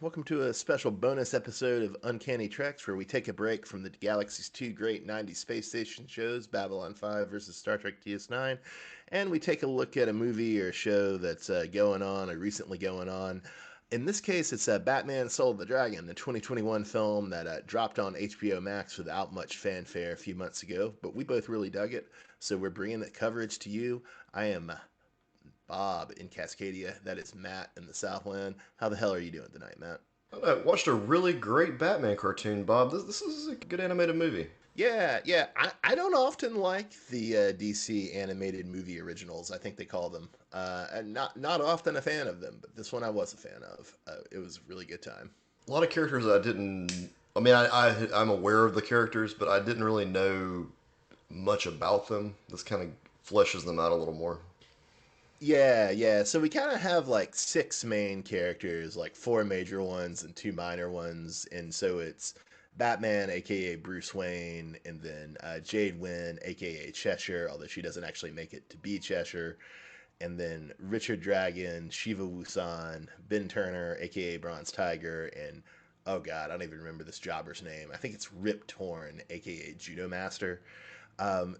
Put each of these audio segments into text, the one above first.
Welcome to a special bonus episode of Uncanny Treks where we take a break from the galaxy's two great 90s space station shows, Babylon 5 versus Star Trek DS9, and we take a look at a movie or show that's going on or recently going on. In this case, it's Batman Soul of the Dragon, the 2021 film that dropped on HBO Max without much fanfare a few months ago, but we both really dug it, so we're bringing that coverage to you. I am Bob in Cascadia. That is Matt in the Southland. How the hell are you doing tonight, Matt? I watched a really great Batman cartoon, Bob. This is a good animated movie. Yeah. I don't often like the DC animated movie originals. I think they call them. And not often a fan of them, but this one I was a fan of. It was a really good time. A lot of characters I didn't. I mean, I'm aware of the characters, but I didn't really know much about them. This kind of fleshes them out a little more. Yeah. So we kind of have like six main characters, like four major ones and two minor ones, and so it's Batman, aka Bruce Wayne, and then Jade Wynn, aka Cheshire, although she doesn't actually make it to be Cheshire, and then Richard Dragon, Shiva Wusan, Ben Turner, aka Bronze Tiger, and oh god, I don't even remember this jobber's name. I think it's Rip Torn, aka Judo Master.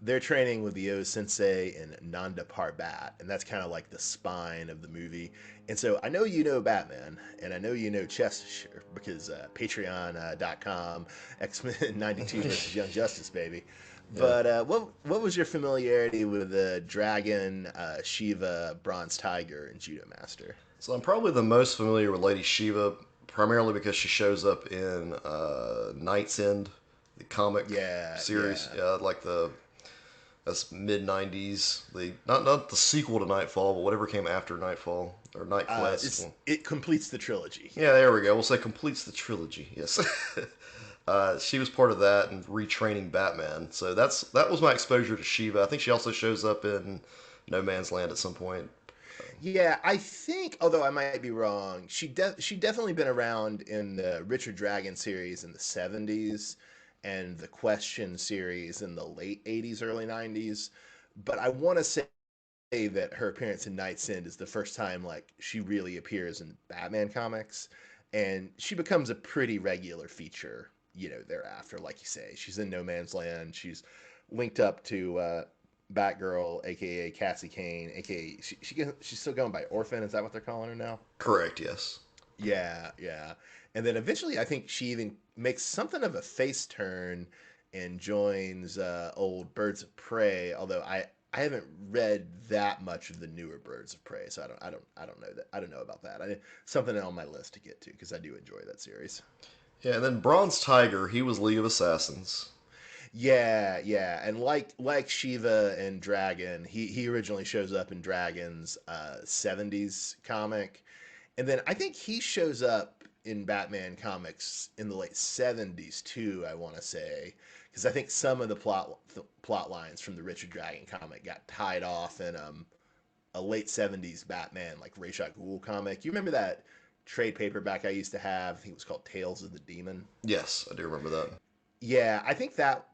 They're training with the O Sensei and Nanda Parbat, and that's kind of like the spine of the movie. And so I know you know Batman, and I know you know Cheshire because Patreon.com, X-Men 92 versus Young Justice, baby. Yeah. But what was your familiarity with Dragon, Shiva, Bronze Tiger, and Judo Master? So I'm probably the most familiar with Lady Shiva, primarily because she shows up in Knight's End, the comic series. Yeah. Yeah, like that's mid '90s. The not the sequel to Nightfall, but whatever came after Nightfall or Night Quest. It completes the trilogy. Yeah, there we go. We'll say completes the trilogy. Yes. She was part of that and retraining Batman. So that was my exposure to Shiva. I think she also shows up in No Man's Land at some point. Yeah, I think, although I might be wrong, she definitely been around in the Richard Dragon series in the 70s and the Question series in the late 80s, early 90s. But I want to say that her appearance in Night's End is the first time like she really appears in Batman comics, and she becomes a pretty regular feature, thereafter. Like you say, she's in No Man's Land. She's linked up to Batgirl, aka Cassie Kane, aka she's still going by Orphan. Is that what they're calling her now? Correct. Yes. Yeah. And then eventually, I think she even makes something of a face turn and joins old Birds of Prey. Although I haven't read that much of the newer Birds of Prey, so I don't know that I don't know about that. Something on my list to get to because I do enjoy that series. Yeah, and then Bronze Tiger, he was League of Assassins. Yeah, and like Shiva and Dragon, he originally shows up in Dragon's '70s comic, and then I think he shows up in Batman comics in the late '70s too. I want to say because I think some of the plot lines from the Richard Dragon comic got tied off in a late '70s Batman like Ra's al Ghul comic. You remember that trade paperback I used to have? I think it was called Tales of the Demon. Yes, I do remember that. Yeah, I think that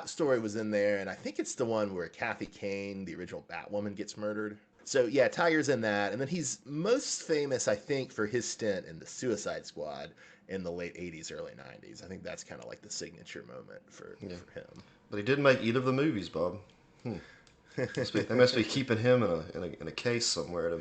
story was in there, and I think it's the one where Kathy Kane, the original Batwoman, gets murdered. So yeah, Tiger's in that, and then he's most famous, I think, for his stint in the Suicide Squad in the late '80s, early '90s. I think that's kind of like the signature moment Yeah, for him. but he didn't make either of the movies, Bob. Hmm. They must be keeping him in a case somewhere.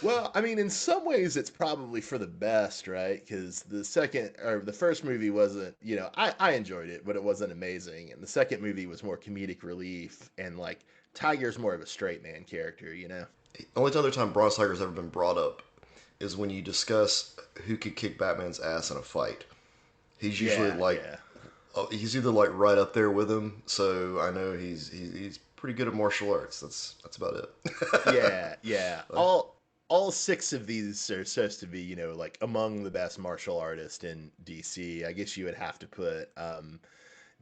Well, I mean, in some ways, it's probably for the best, right? Because the first movie wasn't, I enjoyed it, but it wasn't amazing. And the second movie was more comedic relief, and like Tiger's more of a straight man character. Only other time Bronze Tiger's ever been brought up is when you discuss who could kick Batman's ass in a fight. He's usually like Yeah. he's either like right up there with him, so I know he's pretty good at martial arts. That's about it. Yeah. All six of these are supposed to be, like among the best martial artists in DC. I guess you would have to put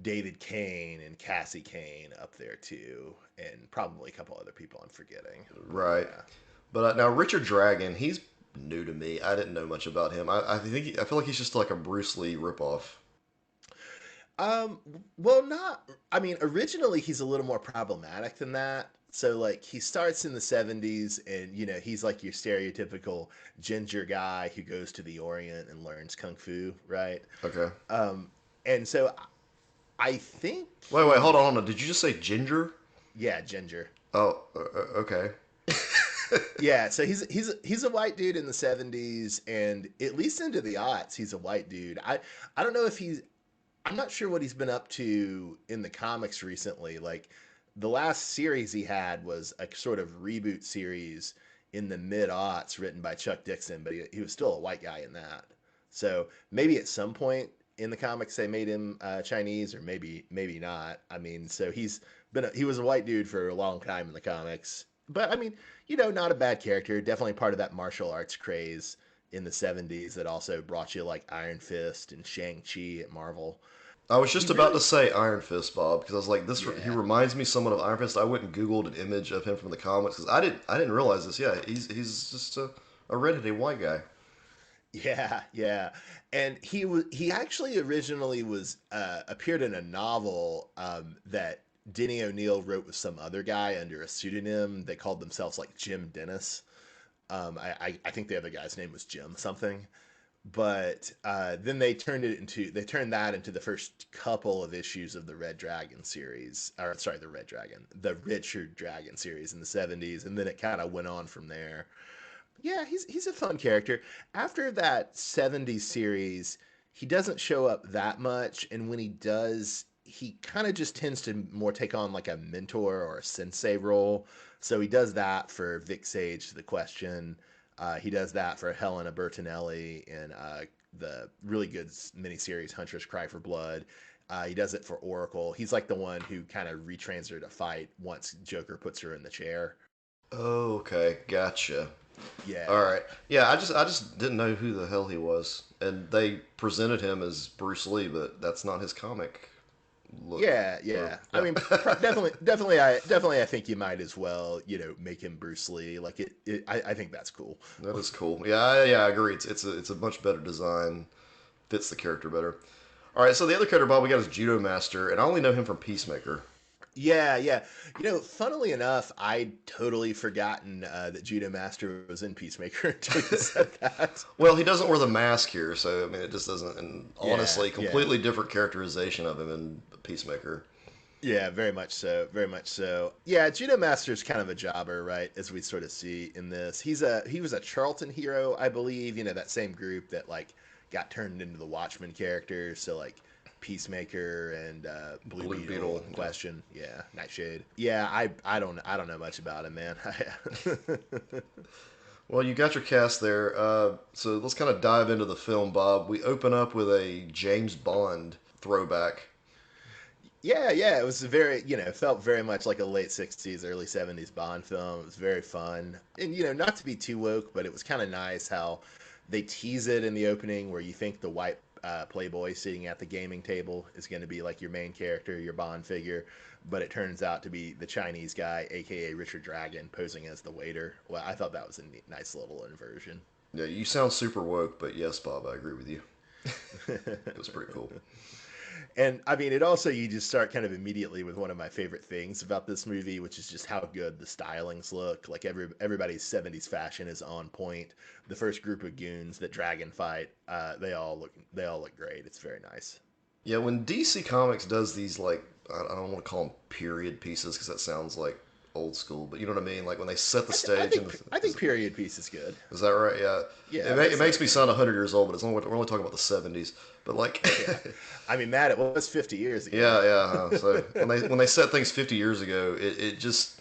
David Kane and Cassie Kane up there too, and probably a couple other people I'm forgetting. Right. Yeah. But now Richard Dragon, he's new to me. I didn't know much about him. I feel like he's just like a Bruce Lee ripoff. Um, well, not. I mean, originally he's a little more problematic than that. So like he starts in the 70s and he's like your stereotypical ginger guy who goes to the Orient and learns kung fu, right? Okay. Um and so I think Wait, hold he on, hold on. Did you just say ginger? yeah, ginger. Oh, okay. Yeah, so he's a white dude in the 70s and at least into the aughts he's a white dude. I don't know if he's I'm not sure what he's been up to in the comics recently. Like the last series he had was a sort of reboot series in the mid aughts written by Chuck Dixon, but he was still a white guy in that. So maybe at some point in the comics they made him Chinese, or maybe not. I mean, so he was a white dude for a long time in the comics, but I mean, not a bad character. Definitely part of that martial arts craze in the 70s that also brought you like Iron Fist and Shang-Chi at Marvel. I was He just about to really, say Iron Fist, Bob, because I was like, this. He yeah, reminds me somewhat of Iron Fist. I went and Googled an image of him from the comics because I didn't realize this. Yeah, he's just a redheaded white guy. yeah, and he actually originally was appeared in a novel that Denny O'Neil wrote with some other guy under a pseudonym. They called themselves like Jim Dennis. I think the other guy's name was Jim something. But then they turned that into the first couple of issues of the Red Dragon series, or sorry, the Richard Dragon series in the 70s, and then it kind of went on from there. Yeah, he's a fun character. After that 70s series, he doesn't show up that much, and when he does, he kind of just tends to more take on like a mentor or a sensei role. So he does that for Vic Sage, The Question. He does that for Helena Bertinelli in the really good miniseries Huntress Cry for Blood. He does it for Oracle. He's like the one who kind of retrains her to fight once Joker puts her in the chair. Okay, gotcha. All Yeah. right. Yeah, I just didn't know who the hell he was, and they presented him as Bruce Lee, but that's not his comic look. Yeah, Or yeah. I yeah, mean, definitely, I think you might as well, make him Bruce Lee. Like I think that's cool. that is cool. Yeah, I agree. It's a much better design. Fits the character better. All right, so the other character Bob we got is Judo Master, and I only know him from Peacemaker. Yeah, yeah. Funnily enough, I'd totally forgotten that Judo Master was in Peacemaker until you said that. Well, he doesn't wear the mask here, so I mean, it just doesn't. And Yeah, honestly, yeah. completely different characterization of him in Peacemaker. Yeah, very much so. Very much so. Yeah, Judo Master's kind of a jobber, right? As we sort of see in this. He was a Charlton hero, I believe, that same group that like got turned into the Watchmen characters, so like Peacemaker and Blue Blue Beetle Beetle. in Yeah. question. Yeah, Nightshade. Yeah, I don't know much about him, man. Well, you got your cast there. So let's kind of dive into the film, Bob. We open up with a James Bond throwback. Yeah, yeah, it was very, it felt very much like a late 60s, early 70s Bond film. It was very fun. And, not to be too woke, but it was kind of nice how they tease it in the opening where you think the white playboy sitting at the gaming table is going to be like your main character, your Bond figure, but it turns out to be the Chinese guy, aka Richard Dragon, posing as the waiter. Well, I thought that was a nice little inversion. Yeah, you sound super woke, but yes, Bob, I agree with you. It was pretty cool. And I mean, it also, you just start kind of immediately with one of my favorite things about this movie, which is just how good the stylings look. Like everybody's 70s fashion is on point. The first group of goons that Dragon fight, they all look great. It's very nice. Yeah, when DC Comics does these like I don't want to call them period pieces because that sounds like old school, but you know what I mean. Like when they set the I, th- I stage and think I think period piece is good. is that right? Yeah, Yeah, I'd it say makes that. me sound 100 years old, but we're only talking about the 70s. But like, Yeah, I mean, Matt, it was 50 years ago. yeah, yeah. So when they set things 50 years ago, it just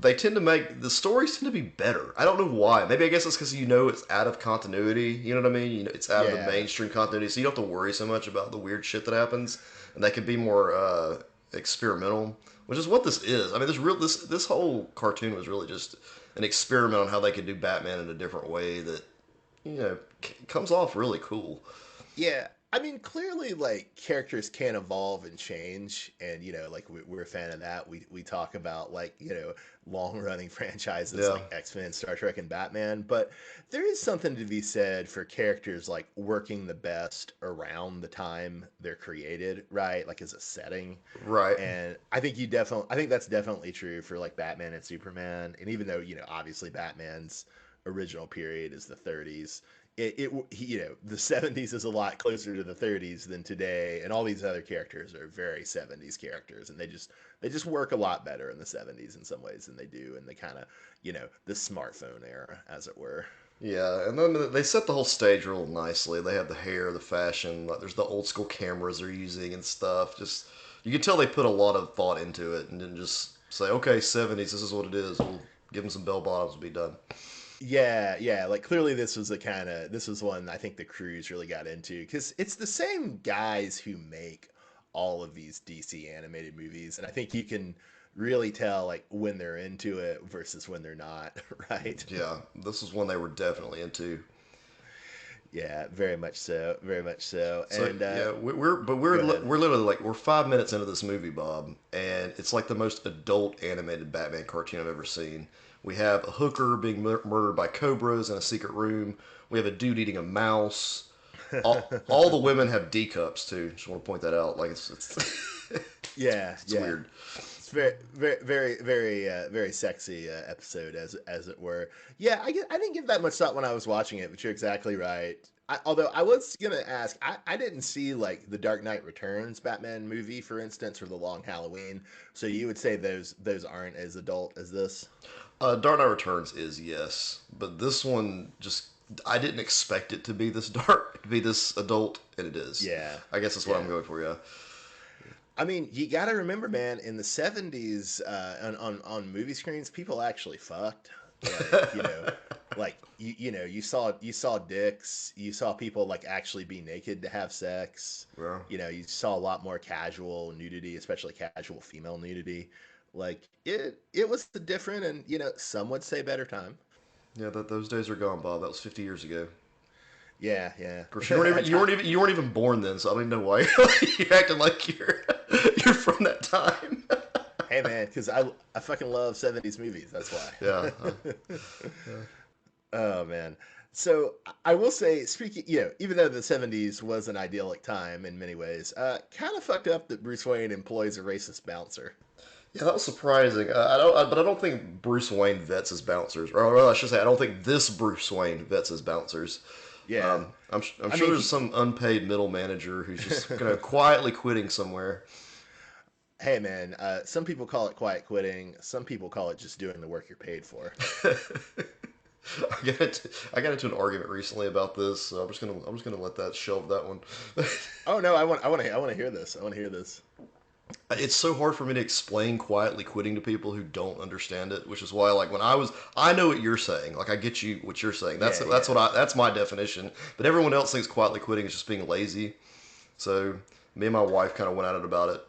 they tend to make the stories tend to be better. I don't know why. Maybe I guess it's because it's out of continuity. You know what I mean? It's out of the Yeah, mainstream continuity, so you don't have to worry so much about the weird shit that happens, and they can be more experimental, which is what this is. I mean, this whole cartoon was really just an experiment on how they could do Batman in a different way that comes off really cool. yeah. I mean, clearly, like characters can evolve and change, and like we're a fan of that. We talk about like long running franchises Yeah, like X Men, Star Trek, and Batman, but there is something to be said for characters like working the best around the time they're created, right? Like as a setting. right. And I think that's definitely true for like Batman and Superman. And even though obviously Batman's original period is the 30s, the 70s is a lot closer to the 30s than today, and all these other characters are very 70s characters, and they just work a lot better in the 70s in some ways than they do in the kind of the smartphone era, as it were. Yeah, and then they set the whole stage real nicely. They have the hair, the fashion. Like, there's the old school cameras they're using and stuff. Just you can tell they put a lot of thought into it, and didn't just say, "Okay, '70s, this is what it is. We'll give them some bell bottoms and be done." Yeah, yeah. Like clearly, this was one I think the crews really got into because it's the same guys who make all of these DC animated movies, and I think you can really tell like when they're into it versus when they're not, right? Yeah, this was one they were definitely into. Yeah, very much so, very much so. So And yeah, go ahead. we're literally like we're 5 minutes into this movie, Bob, and it's like the most adult animated Batman cartoon I've ever seen. We have a hooker being murdered by cobras in a secret room. We have a dude eating a mouse. All the women have D cups too. Just want to point that out. Like it's Yeah, it's yeah. weird. It's very, very, very, very, very sexy episode, as it were. Yeah, I didn't give that much thought when I was watching it, but you're exactly right. Although I was gonna ask, I didn't see like the Dark Knight Returns Batman movie, for instance, or the Long Halloween. So you would say those aren't as adult as this? Dark Knight Returns is yes, but this one just I didn't expect it to be this dark, to be this adult, and it is. Yeah, I guess that's what I'm yeah. going for. Yeah. I mean, you got to remember, man, in the 70s, on movie screens, people actually fucked. Like, you saw dicks, you saw people like actually be naked to have sex. Yeah. You saw a lot more casual nudity, especially casual female nudity. Like it was the different and some would say better time. Yeah, those days are gone, Bob. That was 50 years ago. Yeah, yeah. Of course, you weren't even born then, so I don't even know why you're acting like you're from that time. Hey man, because I fucking love 70s movies. That's Yeah. why. Oh man. So I will say, speaking, even though the '70s was an idyllic time in many ways, kind of fucked up that Bruce Wayne employs a racist bouncer. Yeah, that was surprising. But I don't think Bruce Wayne vets his bouncers, or well, I should say, I don't think this Bruce Wayne vets his bouncers. Yeah, I'm I sure mean, there's some unpaid middle manager who's just quietly quitting somewhere. hey man, some people call it quiet quitting. Some people call it just doing the work you're paid for. I got into an argument recently about this, so I'm just gonna let that shelve that one. Oh no, I want to hear this. I want to hear this. It's so hard for me to explain quietly quitting to people who don't understand it, which is why like when I know what you're saying, like I get you what you're saying. Yeah, That's yeah. that's my definition. But everyone else thinks quietly quitting is just being lazy. So me and my wife kind of went at it about it.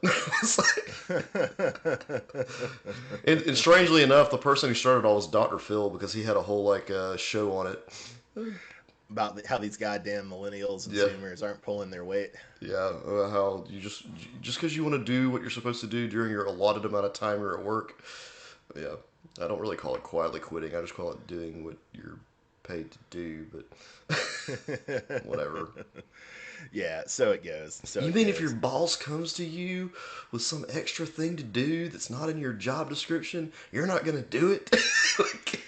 It's and strangely enough, the person who started all was Dr. Phil because he had a whole like show on it. About how these goddamn millennials and Yeah, Zoomers aren't pulling their weight. yeah. How you just because you want to do what you're supposed to do during your allotted amount of time you're at work. Yeah, I don't really call it quietly quitting. I just call it doing what you're paid to do. But whatever. Yeah, so it goes. So You it mean if your goes. boss comes to you with some extra thing to do that's not in your job description, you're not gonna do it? Like,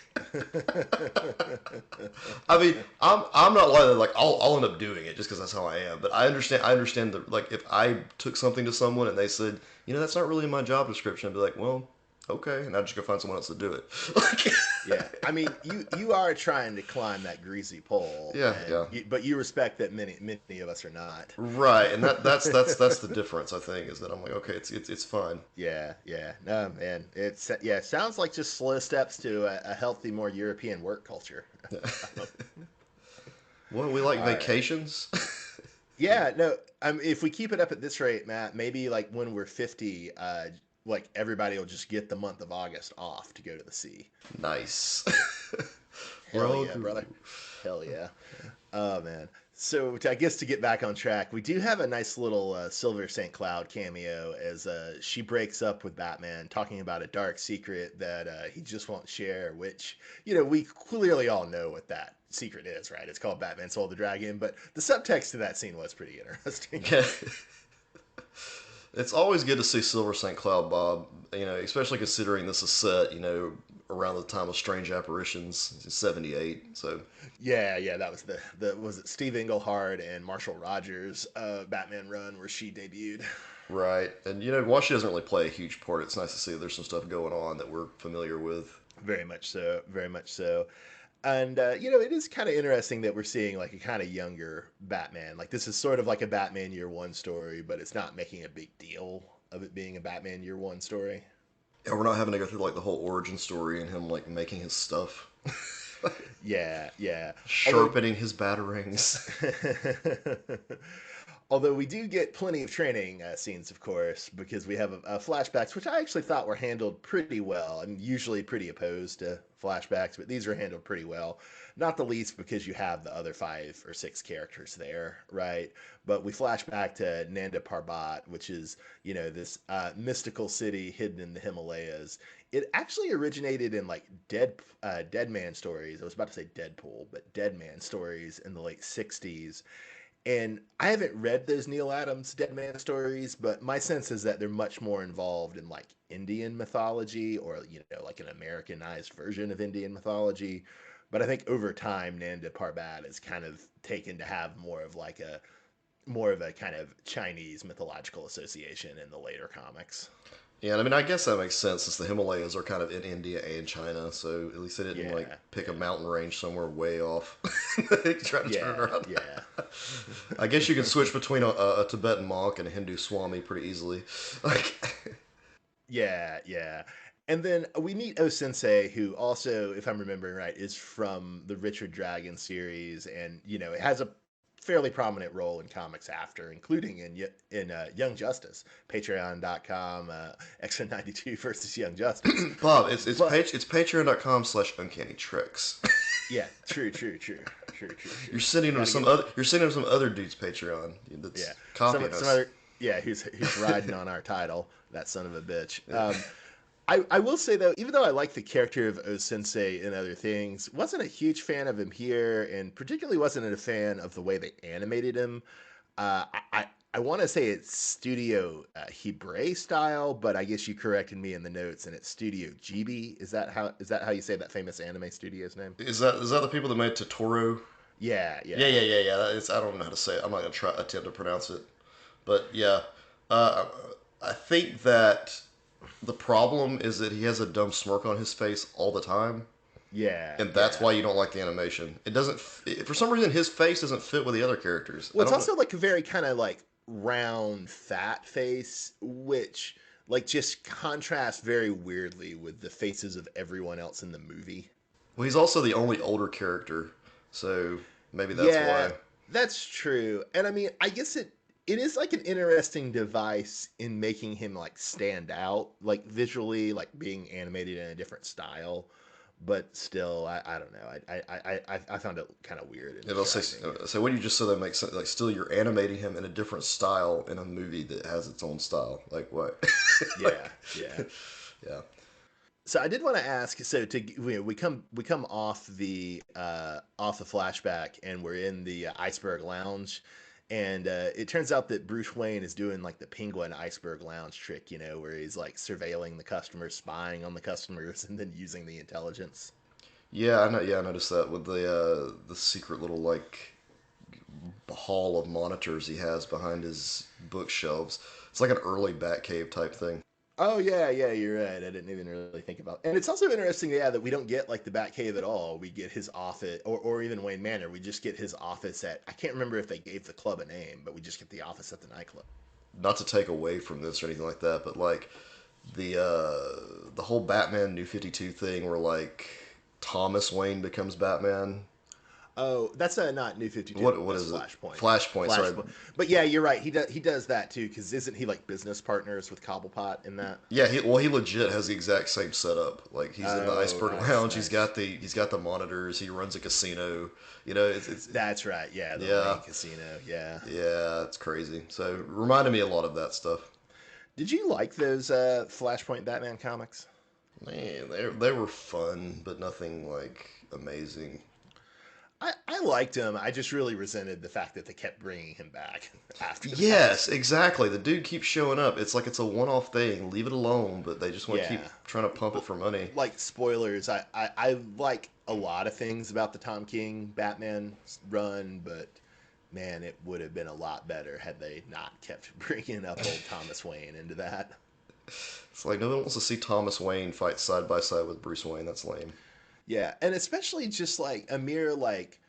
I mean, I'm not like I'll end up doing it just because that's how I am. But I understand that like if I took something to someone and they said, that's not really in my job description, I'd be like, well, okay, and I'd just go find someone else to do it. Like, Yeah, I mean, you are trying to climb that greasy pole, yeah, yeah. but you respect that many of us are not. Right, and that's the difference. I think is that I'm like, okay, it's fine. Yeah, yeah, no, man, it sounds like just slow steps to a healthy, more European work culture. Well, we like All right. vacations. Yeah, no, if we keep it up at this rate, Matt, maybe like when we're 50, like everybody will just get the month of August off to go to the sea. Nice. We're Hell all yeah, brother. Hell yeah. Oh man. I guess to get back on track, we do have a nice little Silver St. Cloud cameo as she breaks up with Batman, talking about a dark secret that he just won't share. Which we clearly all know what that secret is, right? It's called Batman Soul the Dragon, but the subtext to that scene was pretty interesting. Yeah. It's always good to see Silver St. Cloud Bob, especially considering this is set, around the time of Strange Apparitions, 78. So, Yeah, yeah, that was the was it Steve Englehart and Marshall Rogers Batman run where she debuted. right. And, while she doesn't really play a huge part, it's nice to see that there's some stuff going on that we're familiar with. Very much so, very much so. And it is kind of interesting that we're seeing like a kind of younger Batman. Like this is sort of like a Batman Year One story, but it's not making a big deal of it being a Batman Year One story. Yeah, we're not having to go through, like, the whole origin story and him, like, making his stuff. Yeah, yeah. Although Sharpening his batarangs. Although we do get plenty of training scenes, of course, because we have flashbacks, which I actually thought were handled pretty well. I'm usually pretty opposed to flashbacks, but these are handled pretty well. Not the least because you have the other 5 or 6 characters there, right? But we flash back to Nanda Parbat, which is, this mystical city hidden in the Himalayas. It actually originated in like Dead Man stories. I was about to say Deadpool, but Dead Man stories in the late '60s, and I haven't read those Neil Adams Dead Man stories, but my sense is that they're much more involved in like Indian mythology or, like an Americanized version of Indian mythology. But I think over time, Nanda Parbat is kind of taken to have more of a kind of Chinese mythological association in the later comics. Yeah, and I mean, I guess that makes sense since the Himalayas are kind of in India and China, so at least they didn't, like, Yeah, pick a yeah, mountain range somewhere way off. Try to turn yeah, around. yeah. I guess you can switch between a Tibetan monk and a Hindu Swami pretty easily. Like, Yeah, yeah. And then we meet O Sensei, who also, if I'm remembering right, is from the Richard Dragon series, and it has a fairly prominent role in comics after, including in Young Justice, Patreon.com, Extra 92 versus Young Justice. Bob, it's But page it's patreon.com/uncanny tricks. yeah, true, true, true, true, true, true. Gotta get You're sending him some other dude's Patreon yeah, that's copying some us. other yeah, who's riding on our title, that son of a bitch. I will say though, even though I like the character of O Sensei and other things, wasn't a huge fan of him here, and particularly wasn't a fan of the way they animated him. I want to say it's Studio Hibre style, but I guess you corrected me in the notes, and it's Studio Ghibli. Is that how you say that famous anime studio's name? Is that the people that made Totoro? Yeah, Yeah, yeah. yeah, yeah, yeah. I don't know how to say it. I'm not gonna try attempt to pronounce it. But yeah, uh, I think that the problem is that he has a dumb smirk on his face all the time, Yeah, and that's yeah. why you don't like the animation. It doesn't. For some reason, his face doesn't fit with the other characters. Well, I it's don't know. also like a very kind of like round, fat face, which like just contrasts very weirdly with the faces of everyone else in the movie. Well, he's also the only older character, so maybe that's Yeah, why. that's true. And I mean, I guess it is like an interesting device in making him like stand out, like visually, like being animated in a different style. But still, I don't know. I found it kind of weird and It'll say distracting. so. What you just said that makes sense. Like, still, you're animating him in a different style in a movie that has its own style. Like what? Yeah, Like, yeah. yeah. So I did want to ask. So we come off the flashback, and we're in the Iceberg Lounge, and it turns out that Bruce Wayne is doing like the Penguin Iceberg Lounge trick, where he's like surveilling the customers, spying on the customers, and then using the intelligence. Yeah, I know. Yeah, I noticed that with the secret little, like, hall of monitors he has behind his bookshelves. It's like an early Batcave type thing. Oh yeah, yeah, you're right. I didn't even really think about. And it's also interesting, yeah, that we don't get like the Batcave at all. We get his office, or even Wayne Manor. We just get his office at. I can't remember if they gave the club a name, but we just get the office at the nightclub. Not to take away from this or anything like that, but like the whole Batman New 52 thing where, like, Thomas Wayne becomes Batman. Oh, that's not New 52. What That's is it? Flashpoint. Flashpoint. Sorry. Flashpoint. But yeah, you're right. He does that too because isn't he like business partners with Cobblepot in that? Yeah, he legit has the exact same setup. Like he's in the Oh, iceberg nice, lounge. nice. He's got the monitors. He runs a casino. You know, it's That's right. Yeah, the yeah, Wayne Casino. Yeah. yeah, it's crazy. So reminded me a lot of that stuff. Did you like those Flashpoint Batman comics? Man, they were fun, but nothing like amazing. I liked him. I just really resented the fact that they kept bringing him back after that. Yes, exactly. The dude keeps showing up. It's like it's a one-off thing. Leave it alone, but they just want to keep Yeah. trying to pump it for money. Like spoilers, I like a lot of things about the Tom King Batman run, but man, it would have been a lot better had they not kept bringing up old Thomas Wayne into that. It's like no one wants to see Thomas Wayne fight side by side with Bruce Wayne. That's lame. Yeah, and especially just like a mere like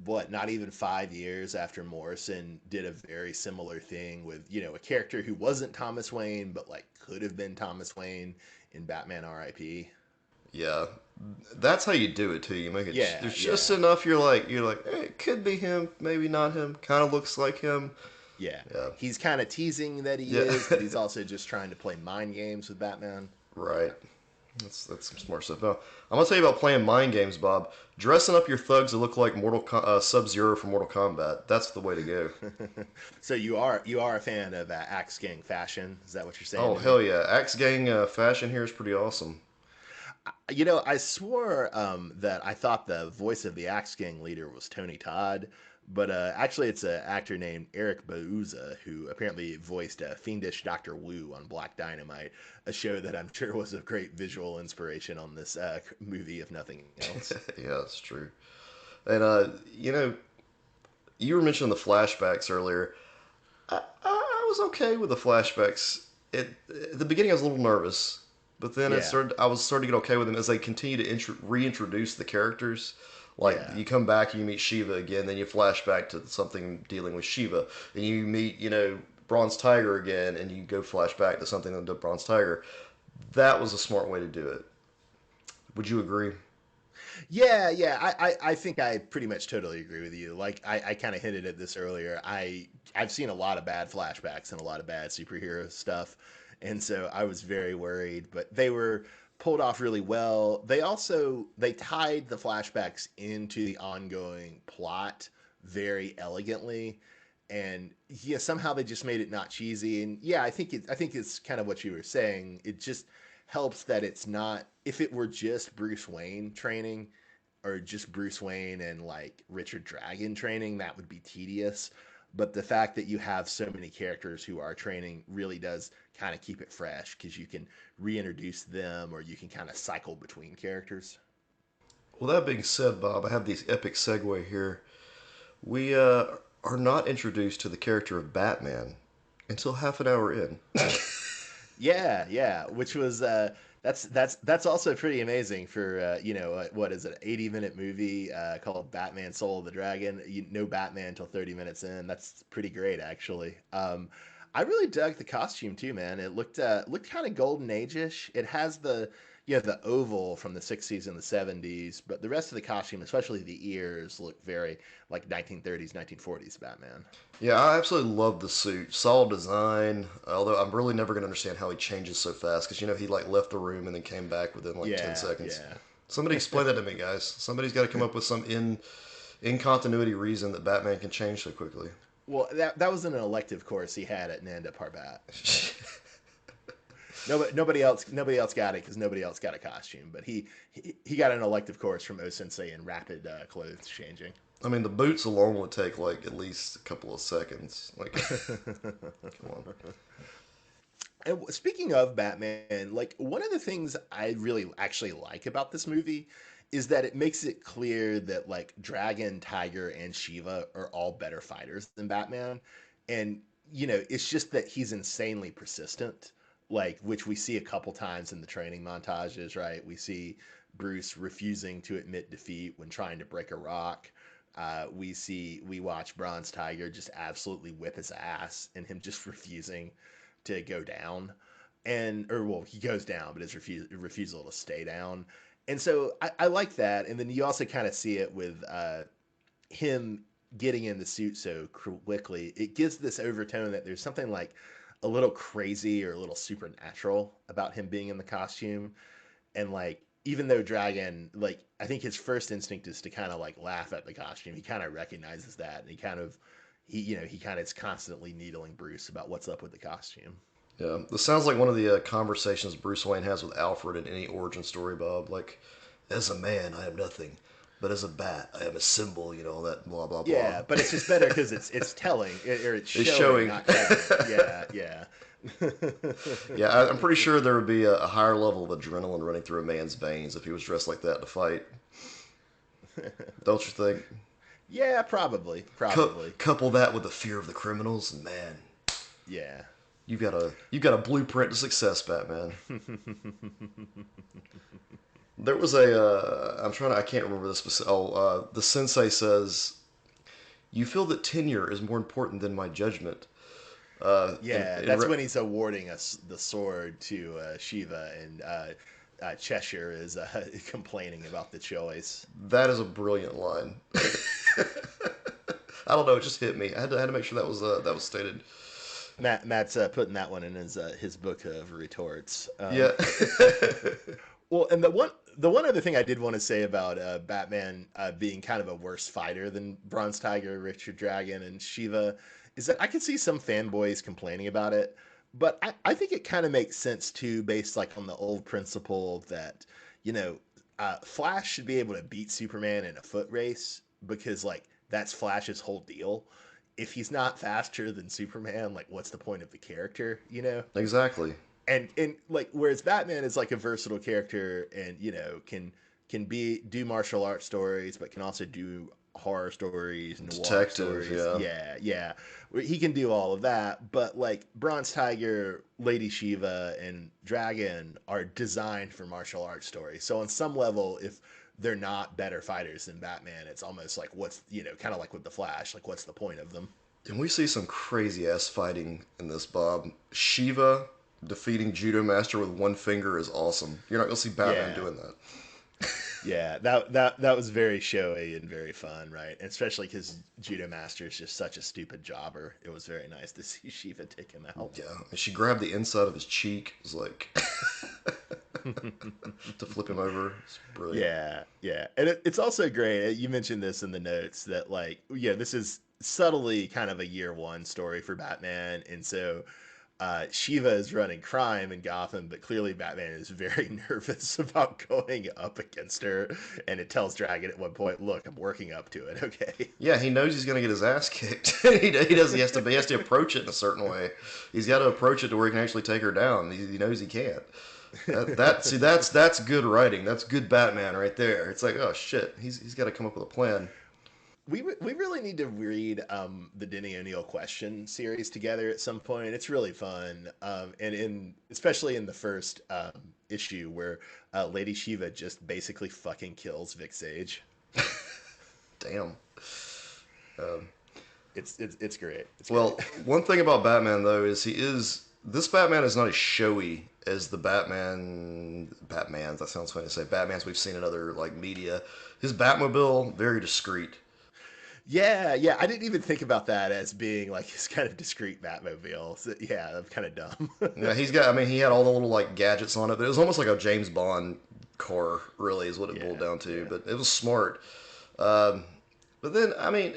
what, not even 5 years after Morrison did a very similar thing with, a character who wasn't Thomas Wayne, but like could have been Thomas Wayne in Batman R.I.P. Yeah, that's how you do it too. You make it. Yeah, There's just yeah, enough. You're like, it could be him, maybe not him. Kind of looks like him. yeah. Yeah, He's kind of teasing that he yeah, is, but he's also just trying to play mind games with Batman. right. That's some smart stuff. Now, I'm gonna tell you about playing mind games, Bob. Dressing up your thugs to look like Sub Zero from Mortal Kombat. That's the way to go. So you are a fan of Axe Gang fashion? Is that what you're saying Oh to me? hell yeah! Axe Gang fashion here is pretty awesome. I swore that I thought the voice of the Axe Gang leader was Tony Todd, but actually it's an actor named Eric Bauza who apparently voiced fiendish Doctor Wu on Black Dynamite, a show that I'm sure was a great visual inspiration on this movie, if nothing else. Yeah, that's true. And you were mentioning the flashbacks earlier. I was okay with the flashbacks. At the beginning, I was a little nervous, but then Yeah, I was starting to get okay with them as they continue to reintroduce the characters. Like yeah, you come back, you meet Shiva again, then you flash back to something dealing with Shiva, and you meet Bronze Tiger again, and you go flash back to something with Bronze Tiger. That was a smart way to do it. Would you agree? yeah. I think I pretty much totally agree with you. Like I kind of hinted at this earlier. I've seen a lot of bad flashbacks and a lot of bad superhero stuff, and so I was very worried. But they were pulled off really well. They tied the flashbacks into the ongoing plot very elegantly, and yeah, somehow they just made it not cheesy. And yeah, I think it's kind of what you were saying. It just helps that it's not, if it were just Bruce Wayne training or just Bruce Wayne and like Richard Dragon training, that would be tedious. But the fact that you have so many characters who are training really does kind of keep it fresh because you can reintroduce them or you can kind of cycle between characters. Well, that being said, Bob, I have this epic segue here. We are not introduced to the character of Batman until half an hour in. Yeah, yeah, which was that's also pretty amazing for what is it, 80-minute movie called Batman Soul of the Dragon. No Batman until 30 minutes in. That's pretty great actually. I really dug the costume too, man. It looked kind of golden age-ish. It has the oval from the 60s and the 70s, but the rest of the costume, especially the ears, look very like 1930s, 1940s Batman. Yeah, I absolutely love the suit. Solid design. Although I'm really never gonna understand how he changes so fast because he like left the room and then came back within like 10 Yeah, seconds. yeah. Somebody explain that to me, guys. Somebody's got to come up with some in continuity reason that Batman can change so quickly. Well, that was an elective course he had at Nanda Parbat. Nobody else got it because nobody else got a costume. But he got an elective course from O Sensei in rapid clothes changing. I mean, the boots alone would take like at least a couple of seconds. Like, come on. And speaking of Batman, like one of the things I really actually like about this movie is that it makes it clear that like Dragon, Tiger, and Shiva are all better fighters than Batman. And it's just that he's insanely persistent, like which we see a couple times in the training montages, right? We see Bruce refusing to admit defeat when trying to break a rock. We watch Bronze Tiger just absolutely whip his ass and him just refusing to go down, and or well, he goes down, but his refusal to stay down. And so I like that. And then you also kind of see it with him getting in the suit so quickly, it gives this overtone that there's something like a little crazy or a little supernatural about him being in the costume. And like, even though Dragon, like, I think his first instinct is to kind of like laugh at the costume, he kind of recognizes that, and he kind of is constantly needling Bruce about what's up with the costume. Yeah, this sounds like one of the conversations Bruce Wayne has with Alfred in any origin story, Bob. Like, as a man, I am nothing, but as a bat, I am a symbol. You know that blah blah blah. Yeah, but it's just better because it's telling or it's It's showing, showing. not telling. Yeah, yeah. Yeah, I'm pretty sure there would be a higher level of adrenaline running through a man's veins if he was dressed like that to fight. Don't you think? Yeah, probably, probably. Couple that with the fear of the criminals, and man, Yeah. you got a blueprint to success, Batman. There was a I can't remember the specific. Oh, the sensei says, "You feel that tenure is more important than my judgment." Yeah, that's when he's awarding us the sword to Shiva, and Cheshire is complaining about the choice. That is a brilliant line. I don't know, it just hit me. I had to make sure that was stated. Matt's putting that one in his book of retorts. Yeah. Well, and the one other thing I did want to say about Batman being kind of a worse fighter than Bronze Tiger, Richard Dragon, and Shiva is that I can see some fanboys complaining about it, but I think it kind of makes sense too, based like on the old principle that you know Flash should be able to beat Superman in a foot race because like that's Flash's whole deal. If he's not faster than Superman, like what's the point of the character, you know? Exactly. And like whereas Batman is like a versatile character and can be do martial arts stories but can also do horror stories, noir Detective, stories. yeah. Yeah, yeah. He can do all of that, but like Bronze Tiger, Lady Shiva and Dragon are designed for martial arts stories. So on some level if they're not better fighters than Batman, it's almost like what's, kind of like with the Flash, like what's the point of them? And we see some crazy ass fighting in this, Bob. Shiva defeating Judo Master with one finger is awesome. You're not gonna see Batman Yeah. doing that. Yeah, that was very showy and very fun, right? And especially because Judo Master is just such a stupid jobber. It was very nice to see Shiva take him out. Yeah, and she grabbed the inside of his cheek. It was like to flip him over. It's brilliant. Yeah, yeah, and it's also great. You mentioned this in the notes that like, yeah, this is subtly kind of a year one story for Batman, and so Shiva is running crime in Gotham, but clearly Batman is very nervous about going up against her, and it tells Dragon at one point, "Look, I'm working up to it." Okay. Yeah, he knows he's gonna get his ass kicked. He does. He has to approach it in a certain way. He's got to approach it to where he can actually take her down. He knows he can't. That's good writing. That's good Batman right there. It's like, oh shit, he's got to come up with a plan. We really need to read the Denny O'Neil question series together at some point. It's really fun, and in especially in the first issue where Lady Shiva just basically fucking kills Vic Sage. Damn. Um, It's great. It's great. well, one thing about Batman though is this Batman is not as showy as the Batmans. That sounds funny to say. Batmans we've seen in other like media. His Batmobile very discreet. Yeah, yeah. I didn't even think about that as being like his kind of discreet Batmobile. So, yeah, I'm kind of dumb. Yeah, he's got. I mean, he had all the little like gadgets on it, but it was almost like a James Bond car. Really, is what it boiled Yeah, down to. yeah. But it was smart. Um, but then, I mean,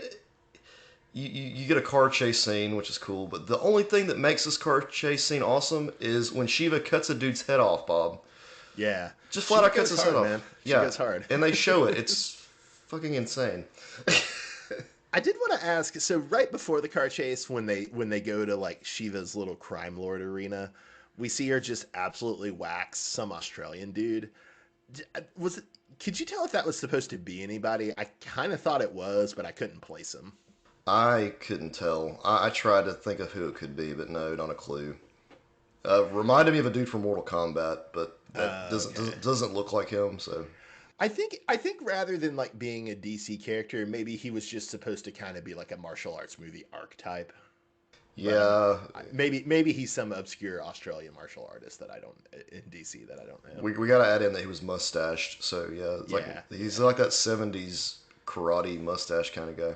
you get a car chase scene, which is cool. But the only thing that makes this car chase scene awesome is when Shiva cuts a dude's head off. Bob Yeah. just flat She out cuts goes his head hard, off. man. She Yeah, goes hard. and they show it. It's fucking insane. I did want to ask. So right before the car chase, when they go to like Shiva's little crime lord arena, we see her just absolutely wax some Australian dude. Was it? Could you tell if that was supposed to be anybody? I kind of thought it was, but I couldn't place him. I couldn't tell. I tried to think of who it could be, but no, not a clue. Reminded me of a dude from Mortal Kombat, but that doesn't Okay. doesn't look like him. So I think rather than like being a DC character, maybe he was just supposed to kind of be like a martial arts movie archetype. But yeah, maybe he's some obscure Australian martial artist that I don't in DC that I don't know. we got to add in that he was mustached. So yeah, it's like Yeah, he's yeah. like that '70s karate mustache kind of guy.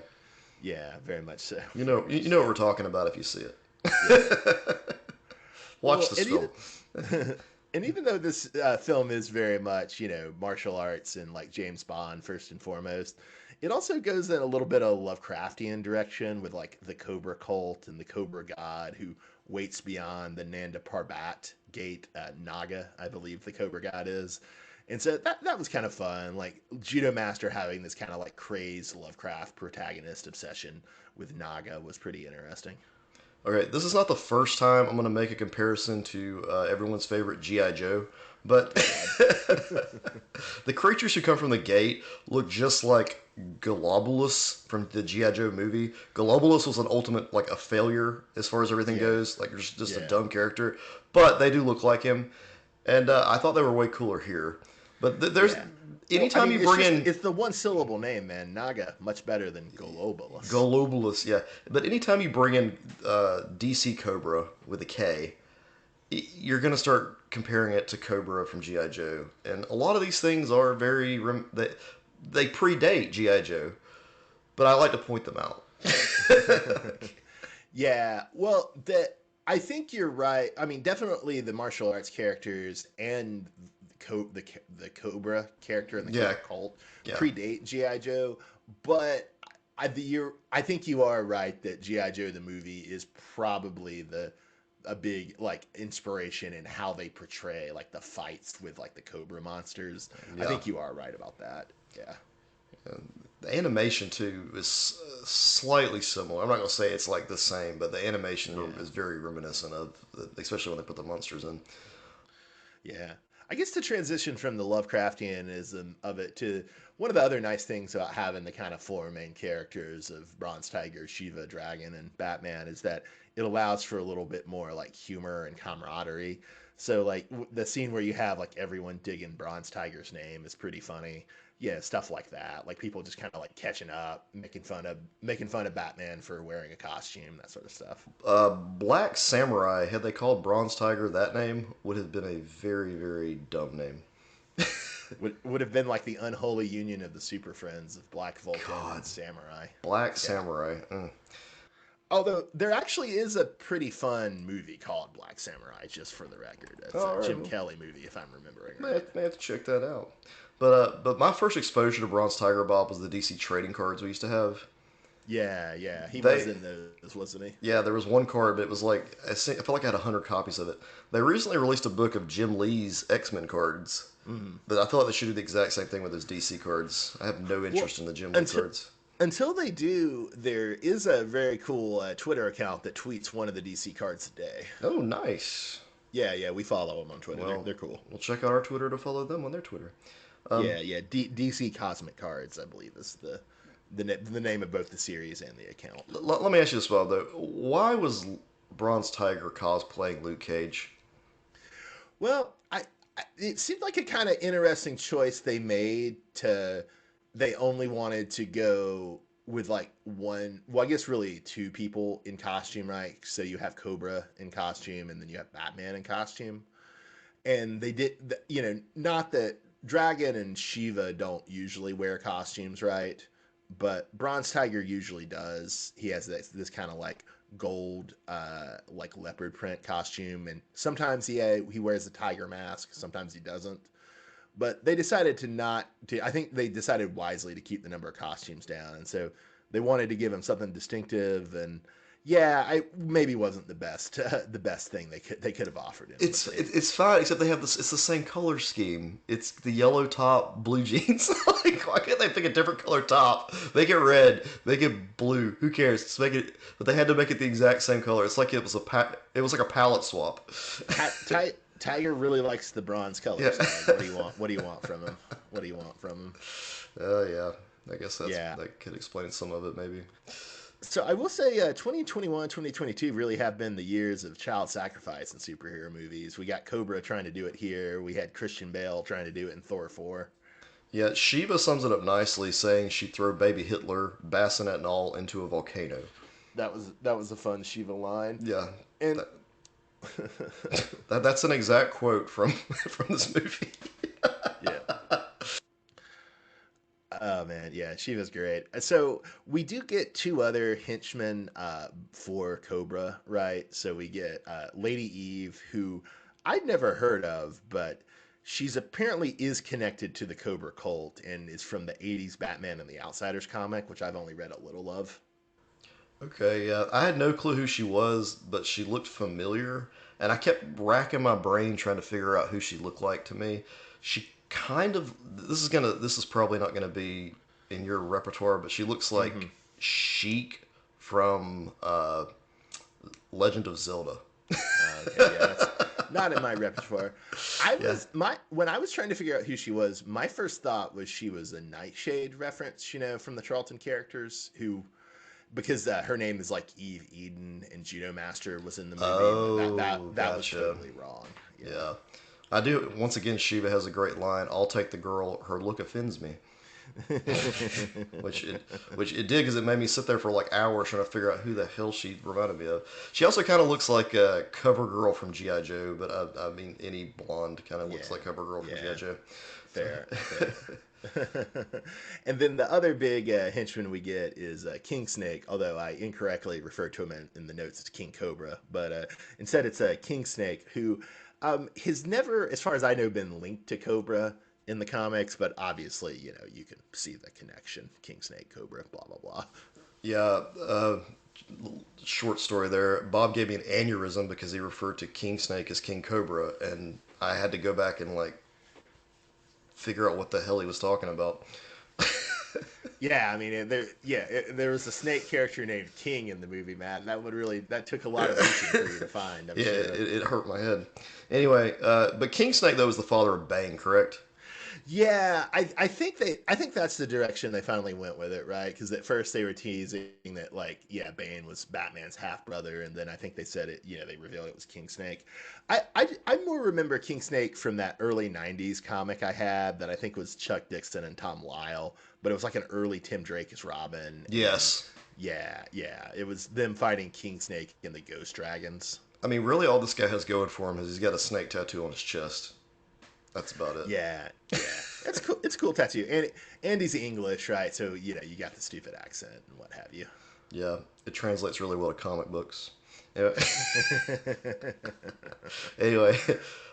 Yeah, very much so. You Very know, much you know what so. we're talking about if you see it. Yeah. Watch Well, this and film. even and even though this film is very much, martial arts and like James Bond first and foremost, it also goes in a little bit of Lovecraftian direction with like the Cobra cult and the Cobra god who waits beyond the Nanda Parbat gate, Naga, I believe the Cobra god is. And so that was kind of fun. Like Judo Master having this kind of like crazed Lovecraft protagonist obsession with Naga was pretty interesting. Okay, this is not the first time I'm going to make a comparison to everyone's favorite G.I. Joe, but Oh God. the creatures who come from the gate look just like Globulus from the G.I. Joe movie. Globulus was an ultimate, like, a failure as far as everything Yeah. goes, like, just a Yeah. dumb character, but they do look like him, and I thought they were way cooler here. But there's, Yeah. Well, I anytime mean, you bring in it's the one syllable name, man. Naga, much better than Golobulus. Globulus, yeah, but anytime you bring in DC Cobra with a K, you're going to start comparing it to Cobra from GI Joe, and a lot of these things are they predate GI Joe, but I like to point them out. Yeah. Well, I think you're right. I mean, definitely the martial arts characters and the Cobra character and the Yeah, Cobra cult yeah, predate GI Joe, but I think you are right that GI Joe the movie is probably the a big like inspiration in how they portray like the fights with like the Cobra monsters. I yeah. think you are right about that. Yeah. The animation too is slightly similar. I'm not gonna say it's like the same, but the animation Yeah. is very reminiscent of, especially when they put the monsters in. Yeah. I guess to transition from the Lovecraftianism of it to one of the other nice things about having the kind of four main characters of Bronze Tiger, Shiva, Dragon, and Batman is that it allows for a little bit more like humor and camaraderie. So like the scene where you have like everyone digging Bronze Tiger's name is pretty funny. Yeah, stuff like that. Like people just kind of like catching up, making fun of Batman for wearing a costume, that sort of stuff. Black Samurai, had they called Bronze Tiger that name, would have been a very, very dumb name. Would have been like the unholy union of the Super Friends of Black Vulcan God, and Samurai. Black Yeah. Samurai. Although there actually is a pretty fun movie called Black Samurai, just for the record. It's All a right, Jim well, Kelly movie, if I'm remembering may right. have, may have to check that out. But my first exposure to Bronze Tiger Bob was the DC trading cards we used to have. Yeah, yeah, he was They in those, wasn't he? Yeah, there was one card, but it was like I felt like I had 100 copies of it. They recently released a book of Jim Lee's X-Men cards, Hmm. but I feel like they should do the exact same thing with those DC cards. I have no Well, interest in the Jim Lee until cards. until they do, there is a very cool Twitter account that tweets one of the DC cards a day. Oh, nice. Yeah, yeah, we follow them on Twitter. They're Well, they're cool. we'll check out our Twitter to follow them on their Twitter. Um, Yeah, yeah. DC Cosmic Cards, I believe, is the name of both the series and the account. let me ask you this, Bob. Though, why was Bronze Tiger cosplaying Luke Cage? Well, it seemed like a kind of interesting choice they made to. They only wanted to go with like one. Well, I guess really two people in costume, right? So you have Cobra in costume, and then you have Batman in costume. And they did, not that Dragon and Shiva don't usually wear costumes, right? But Bronze Tiger usually does. He has this kind of like gold, like leopard print costume, and sometimes he wears a tiger mask. Sometimes he doesn't. But they decided to not to. I think they decided wisely to keep the number of costumes down, and so they wanted to give him something distinctive. And yeah, I maybe wasn't the best thing they could have offered him, but It's fine, except they have this. It's the same color scheme. It's the yellow top, blue jeans. Like, why can't they pick a different color top? Make it red. Make it blue. Who cares? Just make it. But they had to make it the exact same color. It's like it was It was like a palette swap. Tiger really likes the bronze Yeah. colors. What do you want? What do you want from him? What do you want from him? Yeah. I guess Yeah. that could explain some of it, maybe. So I will say 2021, 2022 really have been the years of child sacrifice in superhero movies. We got Cobra trying to do it here. We had Christian Bale trying to do it in Thor 4. Yeah, Shiva sums it up nicely, saying she'd throw baby Hitler, bassinet and all, into a volcano. That was a fun Shiva line. Yeah, And that, that's an exact quote from from this movie. yeah. Oh man, yeah, she was great. So we do get two other henchmen for Cobra, right? So we get Lady Eve, who I'd never heard of, but she's apparently is connected to the Cobra cult and is from the '80s Batman and the Outsiders comic, which I've only read a little of. Okay, yeah. I had no clue who she was, but she looked familiar, and I kept racking my brain trying to figure out who she looked like to me. She kind of this is probably not gonna be in your repertoire, but she looks Hmm. like Sheik from Legend of Zelda. Okay, yeah, that's not in my repertoire. I Yeah. was my when I was trying to figure out who she was, my first thought was she was a Nightshade reference, from the Charlton characters who because her name is like Eve Eden and Judo Master was in the movie, but Oh, that was gotcha. totally wrong. Yeah. Yeah. I do. Once again, Shiva has a great line. I'll take the girl. Her look offends me. which it did because it made me sit there for like hours trying to figure out who the hell she reminded me of. She also kind of looks like a cover girl from GI Joe, but I mean any blonde kind of looks Yeah. like cover girl from GI Yeah. Joe. So, Fair. Fair. And then the other big henchman we get is King Snake, although I incorrectly referred to him in the notes as King Cobra, but instead it's King Snake, who has never, as far as I know, been linked to Cobra in the comics, but obviously, you can see the connection. King Snake, Cobra, blah, blah, blah. yeah, short story there. Bob gave me an aneurysm because he referred to King Snake as King Cobra, and I had to go back and like figure out what the hell he was talking about. Yeah, I mean, there was a snake character named King in the movie, Matt. That took a lot of reaching for you to find, I'm Yeah, sure. it hurt my head. Anyway, but King Snake though was the father of Bane, correct? Yeah, I think that's the direction they finally went with it, right? Because at first they were teasing that like, yeah, Bane was Batman's half brother, and then I think they said it, they revealed it was King Snake. I more remember King Snake from that early '90s comic I had that I think was Chuck Dixon and Tom Lyle, but it was like an early Tim Drake as Robin, and Yes. yeah, it was them fighting King Snake and the Ghost Dragons. I mean, really, all this guy has going for him is he's got a snake tattoo on his chest. That's about it. Yeah, yeah. It's cool. It's a cool tattoo. And Andy's English, right? So you got the stupid accent and what have you. Yeah, it translates really well to comic books. Anyway, anyway,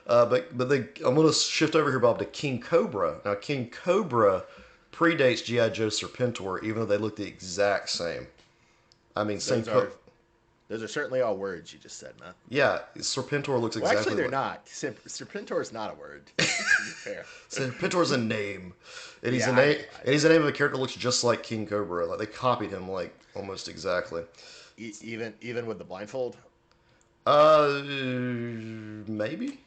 I'm gonna shift over here, Bob, to King Cobra. Now, King Cobra predates GI Joe Serpentor, even though they look the exact same. I mean, same those coat. are those are certainly all words you just said, man. Yeah, Serpentor looks Well, actually, exactly they're like not. Serpentor is not a word. To be fair. Serpentor's a name, and Yeah, I know. he's the name of a character that looks just like King Cobra. Like they copied him like almost exactly. Even with the blindfold, Maybe.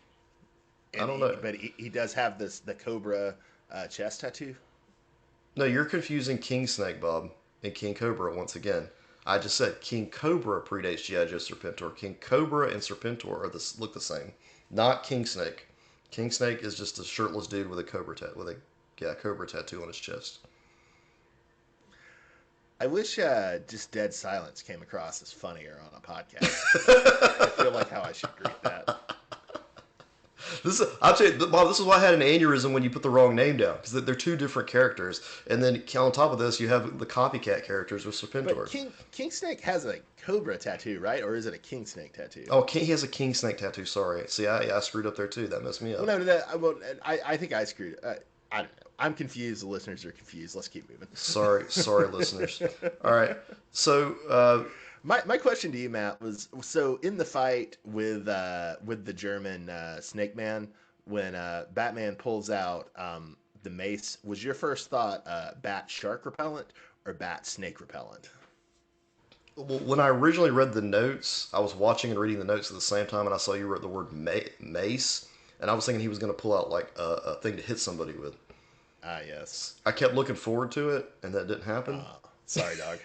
I and don't know. but he does have the Cobra chest tattoo. No, you're confusing King Snake, Bob, and King Cobra once again. I just said King Cobra predates G.I. Joe Serpentor. King Cobra and Serpentor look the same, not King Snake. King Snake is just a shirtless dude with a cobra tattoo on his chest. I wish just dead silence came across as funnier on a podcast. I feel like how I should greet that. I'll tell you, Bob. This is why I had an aneurysm when you put the wrong name down because they're two different characters, and then on top of this, you have the copycat characters with But Serpentor. King Snake has a cobra tattoo, right? Or is it a King Snake tattoo? Oh, he has a King Snake tattoo. Sorry. See, I screwed up there too. That messed me Well, up. no, I think I screwed. I don't know. I'm confused. The listeners are confused. Let's keep moving. Sorry, listeners. All right. So, My question to you, Matt, was so in the fight with the German Snake Man, when Batman pulls out the mace, was your first thought bat shark repellent or bat snake repellent? when I originally read the notes, I was watching and reading the notes at the same time, and I saw you wrote the word mace, and I was thinking he was going to pull out like a thing to hit somebody with. Ah, yes. I kept looking forward to it, and that didn't happen. Sorry, dog.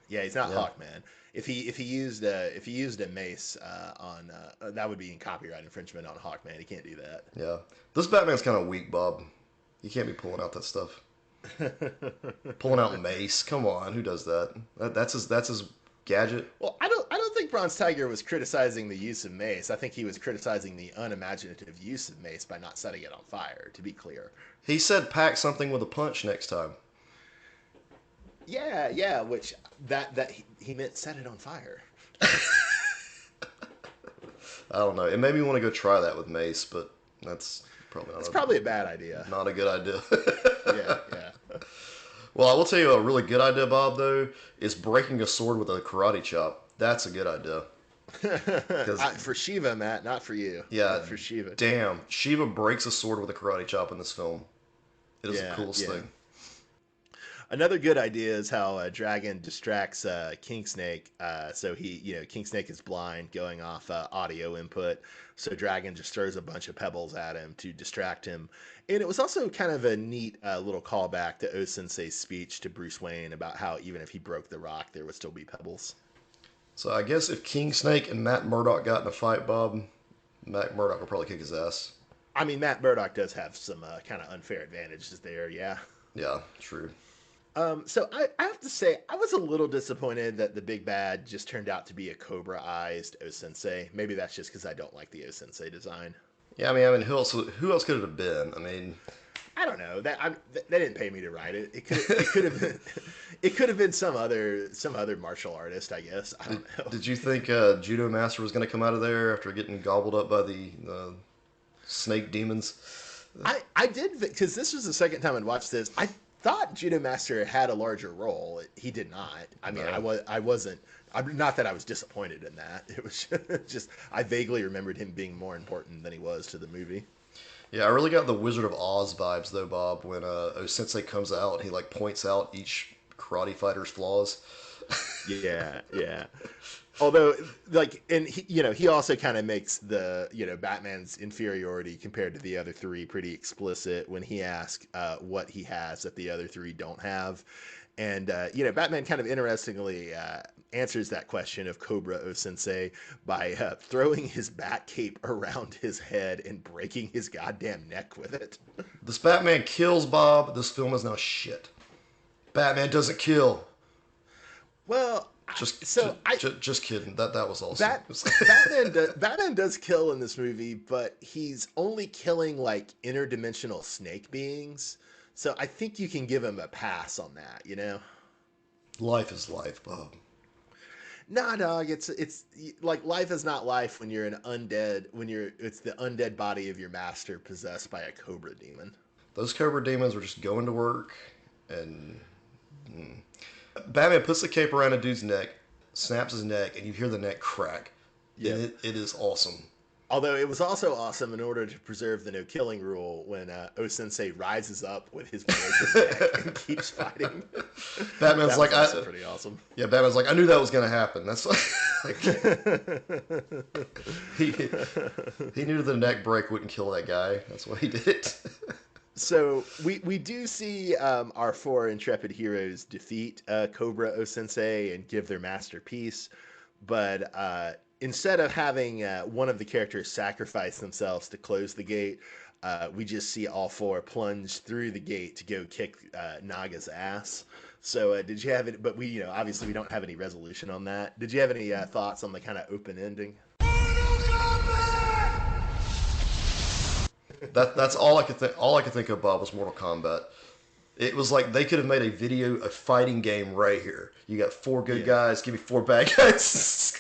Yeah, he's not Yeah. Hawkman. If he used a mace on that would be in copyright infringement on Hawkman. He can't do that. Yeah. This Batman's kind of weak, Bob. You can't be pulling out that stuff. Pulling out mace. Come on, who does that? That's his gadget. Well, I don't think Bronze Tiger was criticizing the use of mace. I think he was criticizing the unimaginative use of mace by not setting it on fire. To be clear. He said pack something with a punch next time. Yeah, yeah. Which that he meant set it on fire. I don't know. It made me want to go try that with Mace, but that's probably It's probably a bad idea. not a good idea. Yeah, yeah. Well, I will tell you a really good idea, Bob, though, is breaking a sword with a karate chop. That's a good idea. Because, For Shiva, Matt, not for you, yeah, but for Shiva. damn, Shiva breaks a sword with a karate chop in this film. It is the Yeah, coolest yeah. thing. Another good idea is how Dragon distracts King Snake. So King Snake is blind, going off audio input. So Dragon just throws a bunch of pebbles at him to distract him. And it was also kind of a neat little callback to O Sensei's speech to Bruce Wayne about how even if he broke the rock, there would still be pebbles. So I guess if King Snake and Matt Murdock got in a fight, Bob, Matt Murdock will probably kick his ass. I mean, Matt Murdock does have some kind of unfair advantages there, yeah. Yeah, true. So I have to say, I was a little disappointed that the big bad just turned out to be a Cobra-ized O Sensei. Maybe that's just because I don't like the O Sensei design. Yeah, I mean, who else could it have been? I mean, I don't know. They didn't pay me to write it. It could have been it could have been some other martial artist, I guess. I did, don't know. did you think Judo Master was going to come out of there after getting gobbled up by the snake demons? I did because this was the second time I'd watched this. I thought Judo Master had a larger role. He did not. I mean, No. I wasn't. Not that I was disappointed in that. It was just I vaguely remembered him being more important than he was to the movie. Yeah, I really got the Wizard of Oz vibes though, Bob. When Sensei comes out, he like points out each karate fighter's flaws. Yeah, yeah. Although, like, and he also kind of makes the Batman's inferiority compared to the other three pretty explicit when he asks what he has that the other three don't have, and Batman kind of interestingly answers that question of Cobra O Sensei by throwing his bat cape around his head and breaking his goddamn neck with it. This Batman kills Bob. This film is now shit. Batman doesn't kill. Well, Just, so I just kidding. That was awesome. Bat Batman does kill in this movie, but he's only killing like interdimensional snake beings. So I think you can give him a pass on that, you know? Life is life, Bob. Nah, dog. It's like life is not life when you're an undead. It's the undead body of your master possessed by a cobra demon. Those Cobra demons were just going to work, and Batman puts the cape around a dude's neck, snaps his neck, and you hear the neck crack. Yeah. And it is awesome. Although it was also awesome in order to preserve the no killing rule when O Sensei rises up with his broken neck and keeps fighting. Batman's That like, was also pretty awesome. yeah, Batman's like, I knew that was going to happen. That's like, he he knew the neck break wouldn't kill that guy. That's why he did it. So we do see our four intrepid heroes defeat Cobra O Sensei and give their master peace, but instead of having one of the characters sacrifice themselves to close the gate, we just see all four plunge through the gate to go kick Naga's ass. So did you have it? But obviously we don't have any resolution on that. Did you have any thoughts on the kind of open ending? That's all I could think. All I could think of, Bob, was Mortal Kombat. It was like they could have made a fighting game right here. You got four good guys, give me four bad guys.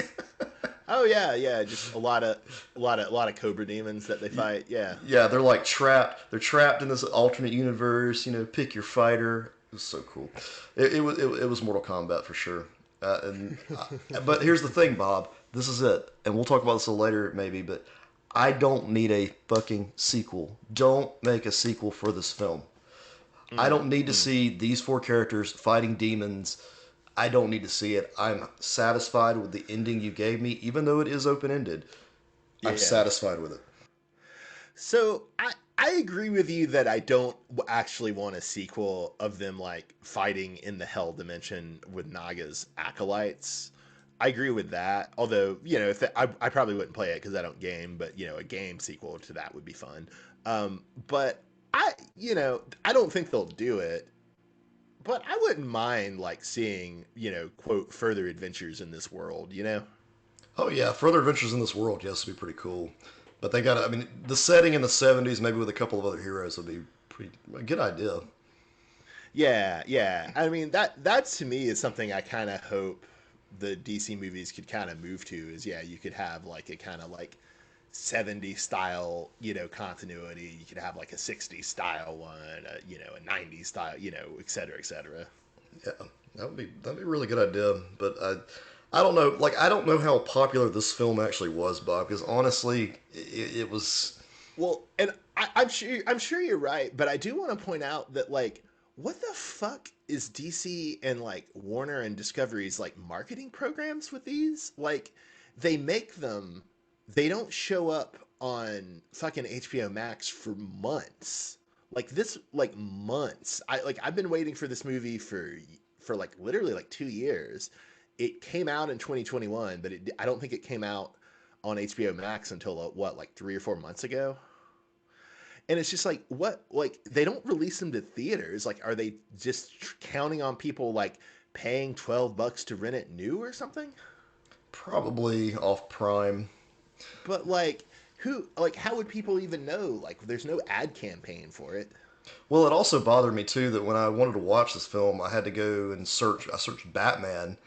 Oh yeah, yeah, just a lot of Cobra demons that they fight. Yeah, Yeah, they're like trapped. They're trapped in this alternate universe. Pick your fighter. It was so cool. It was Mortal Kombat for sure. But here's the thing, Bob. This is it, and we'll talk about this a little later maybe. But I don't need a fucking sequel. Don't make a sequel for this film. I don't need to see these four characters fighting demons. I don't need to see it. I'm satisfied with the ending you gave me, even though it is open ended. I'm yeah. satisfied with it. So I agree with you that I don't actually want a sequel of them like fighting in the hell dimension with Naga's acolytes. I agree with that. Although if I probably wouldn't play it because I don't game, but a game sequel to that would be fun. But I don't think they'll do it. But I wouldn't mind like seeing quote further adventures in this world. Oh yeah, further adventures in this world, yes, would be pretty cool. But they got to, I mean, the setting in the 70s, maybe with a couple of other heroes, would be a good idea. Yeah, yeah. I mean that to me is something I kind of hope the DC movies could kind of move to is yeah, you could have like a kind of like 70s style, continuity. You could have like a 60s style one, a 90s style, et cetera, et cetera. Yeah, that'd be a really good idea. But I don't know. Like I don't know how popular this film actually was, Bob. Because honestly, it was. Well, and I'm sure you're right, but I do want to point out that like what the fuck is DC and like Warner and Discovery's like marketing programs with these? Like they make them they don't show up on fucking HBO Max for months. Like this like months. I've been waiting for this movie for like literally like 2 years. It came out in 2021, but I don't think it came out on HBO Max until what like 3 or 4 months ago. And it's just like what like they don't release them to theaters. Like are they just counting on people like paying $12 to rent it new or something? Probably off Prime. But like who like how would people even know? Like there's no ad campaign for it. Well, it also bothered me too that when I wanted to watch this film, I had to go and search. I searched Batman,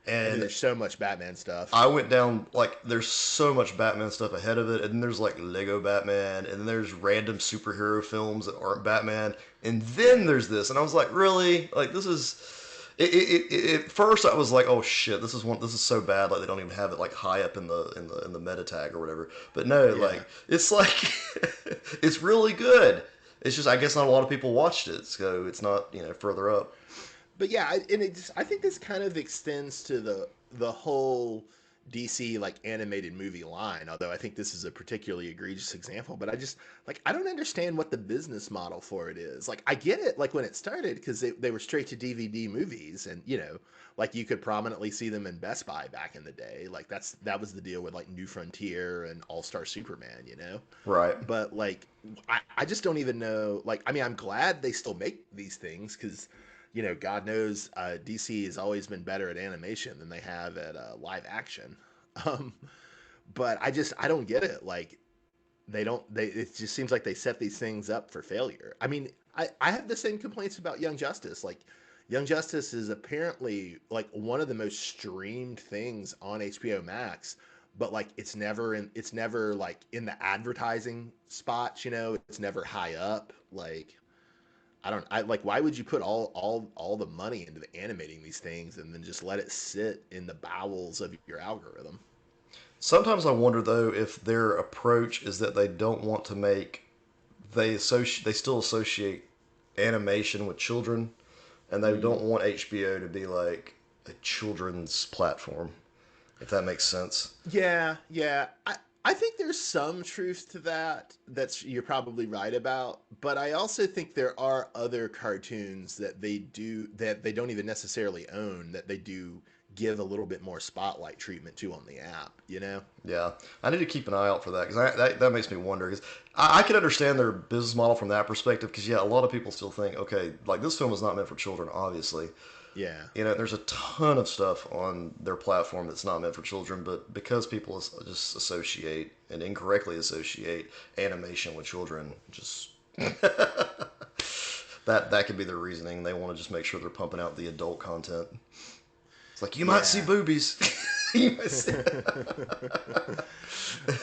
I mean and there's so much Batman stuff. I went down like there's so much Batman stuff ahead of it, and then there's like Lego Batman, and then there's random superhero films that aren't Batman, and then there's this, and I was like, really? Like this is. At first, I was like, "Oh shit, this is one. This is so bad. Like they don't even have it like high up in the meta tag or whatever." But no, Yeah. like it's like it's really good. It's just I guess not a lot of people watched it, so it's not further up. But yeah, I think this kind of extends to the whole DC like animated movie line. Although I think this is a particularly egregious example, but I just like I don't understand what the business model for it is. Like I get it, like when it started because they were straight to DVD movies, and like you could prominently see them in Best Buy back in the day. Like that was the deal with like New Frontier and All Star Superman, Right. But like I just don't even know. Like I mean, I'm glad they still make these things because God knows DC has always been better at animation than they have at live action. Um, but I don't get it. Like they don't they it just seems like they set these things up for failure. I mean, I have the same complaints about Young Justice. Like Young Justice is apparently like one of the most streamed things on HBO Max, but like it's never like in the advertising spots, it's never high up. Like I like why would you put all the money into the animating these things and then just let it sit in the bowels of your algorithm? Sometimes I wonder though if their approach is that they don't want to make they still associate animation with children, and they Mm. don't want HBO to be like a children's platform. If that makes sense. Yeah, yeah. I think there's some truth to that. That's you're probably right about, but I also think there are other cartoons that they don't even necessarily own that they do give a little bit more spotlight treatment to on the app. Yeah, I need to keep an eye out for that because that makes me wonder. Because I can understand their business model from that perspective. Because yeah, a lot of people still think, okay, like this film is not meant for children, obviously. Yeah. There's a ton of stuff on their platform that's not meant for children, but because people just associate and incorrectly associate animation with children, just that could be their reasoning. They want to just make sure they're pumping out the adult content. It's like you might see Yeah. boobies. You might see-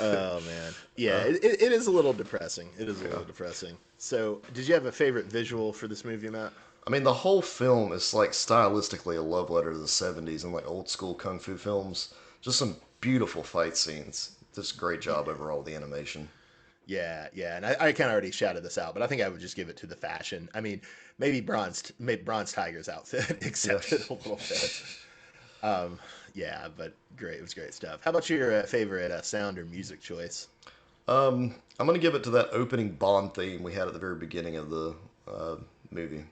Oh man. Yeah, uh, it is a little depressing. It is a yeah. little depressing. So, did you have a favorite visual for this movie, Matt? I mean, the whole film is like stylistically a love letter to the '70s and like old school kung fu films. Just some beautiful fight scenes. Just great job Yeah. overall with the animation. Yeah, yeah, and I kind of already shouted this out, but I think I would just give it to the fashion. I mean, maybe Bronze Tiger's outfit Yeah. accepted a little bit. Um, yeah, but great, it was great stuff. How about your favorite sound or music choice? I'm gonna give it to that opening Bond theme we had at the very beginning of the uh, movie.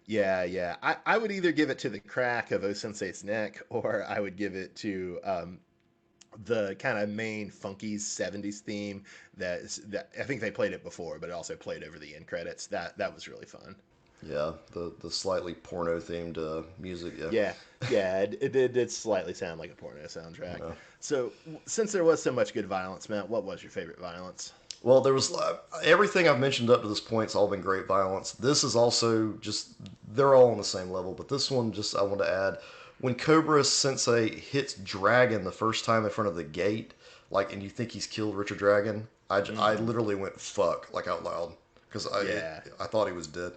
Yeah, yeah, I would either give it to the crack of O Sensei's neck, or I would give it to the kind of main funky '70s theme that I think they played it before, but it also played over the end credits. That was really fun. Yeah, the slightly porno themed music. Yeah. Yeah, yeah, it did slightly sound like a porno soundtrack. Yeah. So, since there was so much good violence, Matt, what was your favorite violence? Well, there was everything I've mentioned up to this point's all been great violence. This is also just they're all on the same level. But this one, just I want to add, when Cobra Sensei hits Dragon the first time in front of the gate, like, and you think he's killed Richard Dragon, I Hmm. literally went fuck like out loud because Yeah, I thought he was dead.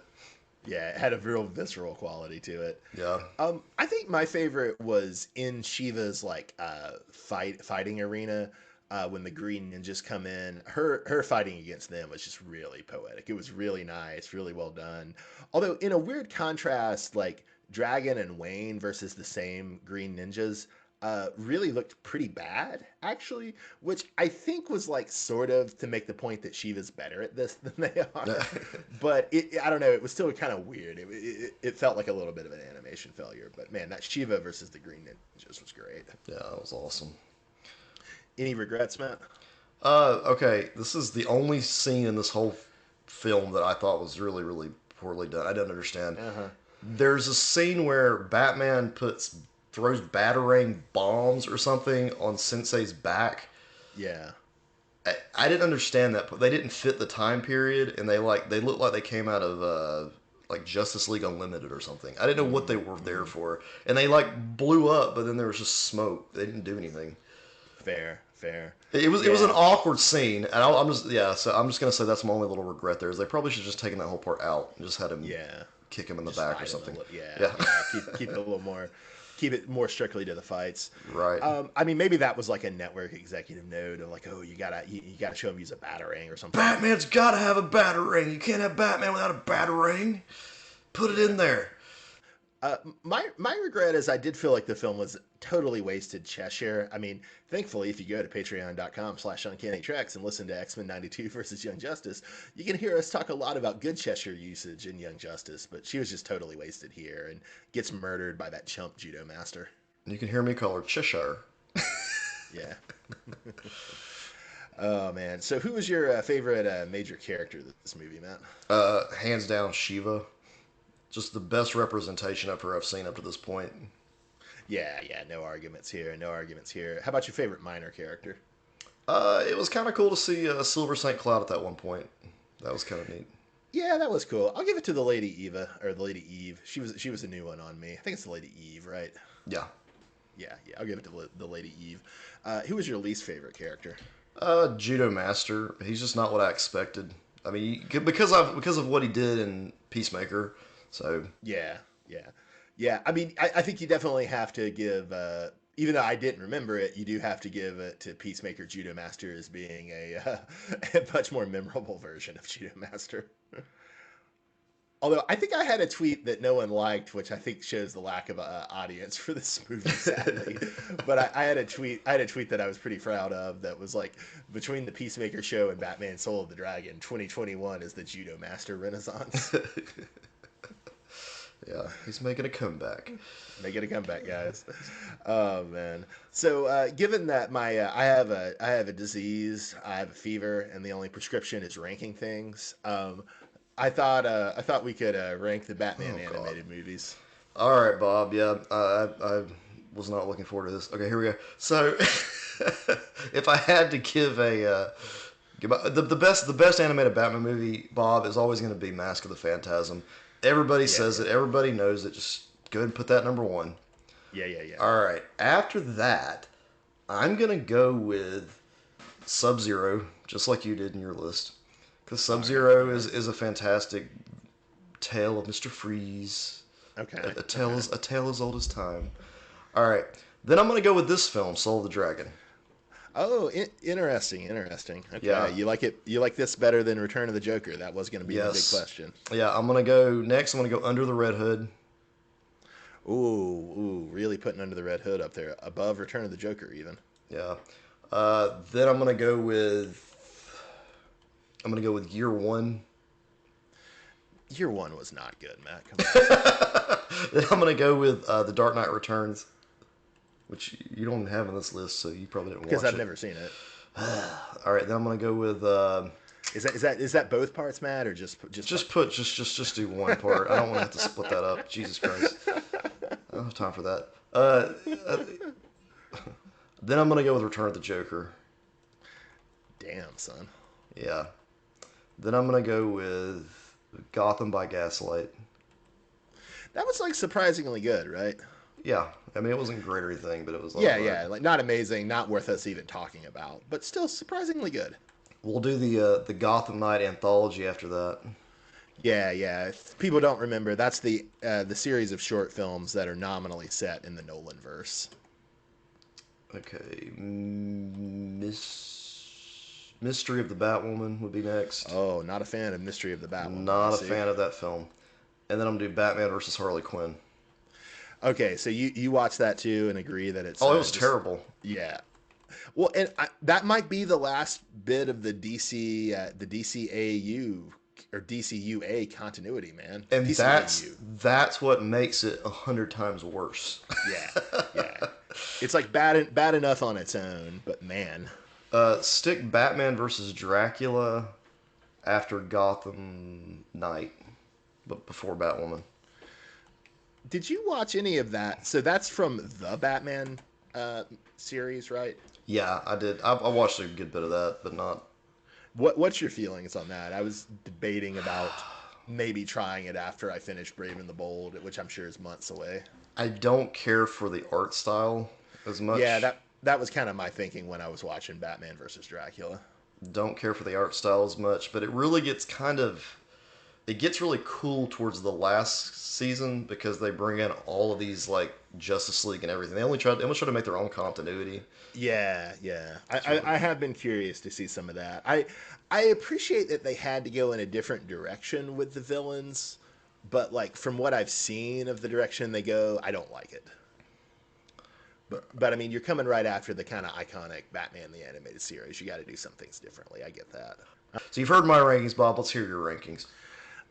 yeah, it had a real visceral quality to it. Yeah. I think my favorite was in Shiva's like fighting arena when the Green Ninjas come in. Her fighting against them was just really poetic. It was really nice, really well done. Although in a weird contrast, like Dragon and Wayne versus the same Green Ninjas. Really looked pretty bad, actually, which I think was like sort of to make the point that Shiva's better at this than they are. But I don't know, it was still kind of weird. It felt like a little bit of an animation failure. But man, that Shiva versus the Green Ninjas was great. Yeah, that was awesome. Any regrets, Matt? Okay, this is the only scene in this whole film that I thought was really, really poorly done. I don't understand. Uh huh. There's a scene where Batman throws batarang bombs or something on Sensei's back. Yeah. I didn't understand that. They didn't fit the time period, and they looked like they came out of like Justice League Unlimited or something. I didn't know what they were there Mm-hmm. for, and they like blew up, but then there was just smoke. They didn't do anything. Fair, fair. It was an Yeah, awkward scene, and I'm just yeah. So I'm just gonna say that's my only little regret there is they probably should have just taken that whole part out and just had him yeah. kick him in the Just back or fight him a something. little. Yeah, Yeah, yeah. Keep it a little more. Keep it more strictly to the fights. right. I mean, maybe that was like a network executive note of like, oh, you gotta show him use a batarang or something. Batman's got to have a batarang. You can't have Batman without a batarang. Put it in Yeah. there. My regret is I did feel like the film was totally wasted Cheshire. I mean, thankfully, if you go to patreon.com/uncanny treks and listen to X-Men 92 versus Young Justice, you can hear us talk a lot about good Cheshire usage in Young Justice, but she was just totally wasted here and gets murdered by that chump judo master. You can hear me call her Cheshire. Yeah. Oh man. So who was your favorite major character of this movie, Matt? Hands down, Shiva. Just the best representation of her I've seen up to this point. Yeah, yeah, no arguments here. No arguments here. How about your favorite minor character? It was kind of cool to see Silver St. Cloud at that one point. That was kind of neat. Yeah, that was cool. I'll give it to the Lady Eva or the Lady Eve. She was a new one on me. I think it's the Lady Eve, right? Yeah. Yeah, yeah. I'll give it to the Lady Eve. Who was your least favorite character? Judo Master. He's just not what I expected. I mean, because of what he did in Peacemaker. So Yeah, yeah, yeah. I mean, I think you definitely have to give. Even though I didn't remember it, you do have to give it to Peacemaker Judo Master as being a much more memorable version of Judo Master. Although I think I had a tweet that no one liked, which I think shows the lack of audience for this movie, sadly. But I had a tweet. I had a tweet that I was pretty proud of. That was like, between the Peacemaker show and Batman: Soul of the Dragon, 2021 is the Judo Master Renaissance. yeah, he's making a comeback. Make it a comeback, guys. Oh man. So, given that I have a disease, I have a fever, and the only prescription is ranking things. I thought we could rank the Batman Oh God. animated movies. All right, Bob. Yeah, I was not looking forward to this. Okay, here we go. So, if I had to give the best animated Batman movie, Bob, is always going to be Mask of the Phantasm. Everybody Yeah, says yeah, it. Everybody knows it. Just go ahead and put that number one. yeah, yeah, yeah. All right. After that, I'm gonna go with Sub Zero, just like you did in your list, because All Sub right. Zero Yeah. is a fantastic tale of Mister Freeze. Okay. A tale Okay. is a tale as old as time. All right. Then I'm gonna go with this film, Soul of the Dragon. Oh, interesting, interesting. Yeah. Okay, you like it? You like this better than Return of the Joker? That was going to be my big Yes. question. Yeah. I'm gonna go next. I'm gonna go Under the Red Hood. Ooh, ooh, really putting Under the Red Hood up there, above Return of the Joker, even. Yeah. Then I'm gonna go with Year One. Year one was not good, Matt. Come on. Then I'm gonna go with The Dark Knight Returns, which you don't have on this list, so you probably didn't Because watch I've it. never seen it. All right, then I'm gonna go with Is that both parts, Matt, or just part? just do one part. I don't want to have to split that up. Jesus Christ, I don't have time for that. Uh, then I'm gonna go with Return of the Joker. Damn, son. Yeah. Then I'm gonna go with Gotham by Gaslight. That was like surprisingly good, right? Yeah, I mean it wasn't great or anything, but it was all Yeah, right. yeah, like not amazing, not worth us even talking about, but still surprisingly good. We'll do the Gotham Knight anthology after that. Yeah, yeah. If people don't remember, that's the series of short films that are nominally set in the Nolan verse. Okay, Mystery of the Batwoman would be next. Oh, not a fan of Mystery of the Batwoman, I Not a see. fan of that film. And then I'm gonna do Batman versus Harley Quinn. Okay, so you watch that too and agree that it's Oh, it was just terrible. yeah. Well, and that might be the last bit of the DCAU or DCUA continuity, man. And DCAU. that's what makes it 100 times worse. Yeah, yeah. It's like bad enough on its own, but man, Stick Batman versus Dracula after Gotham Knight, but before Batwoman. did you watch any of that? So that's from the Batman uh, series, right? Yeah, I did. I watched a good bit of that, but not. What's your feelings on that? I was debating about maybe trying it after I finished Brave and the Bold, which I'm sure is months away. I don't care for the art style as Yeah, much. that was kind of my thinking when I was watching Batman versus Dracula. Don't care for the art style as much, but it really gets kind of it gets really cool towards the last season because they bring in all of these like Justice League and everything. They almost try to make their own continuity. Yeah, yeah. It's really I have been curious to see some of that. I appreciate that they had to go in a different direction with the villains, but like from what I've seen of the direction they go, I don't like it. But I mean, you're coming right after the kind of iconic Batman the animated series. You got to do some things differently. I get that. so you've heard my rankings, Bob. Let's hear your rankings.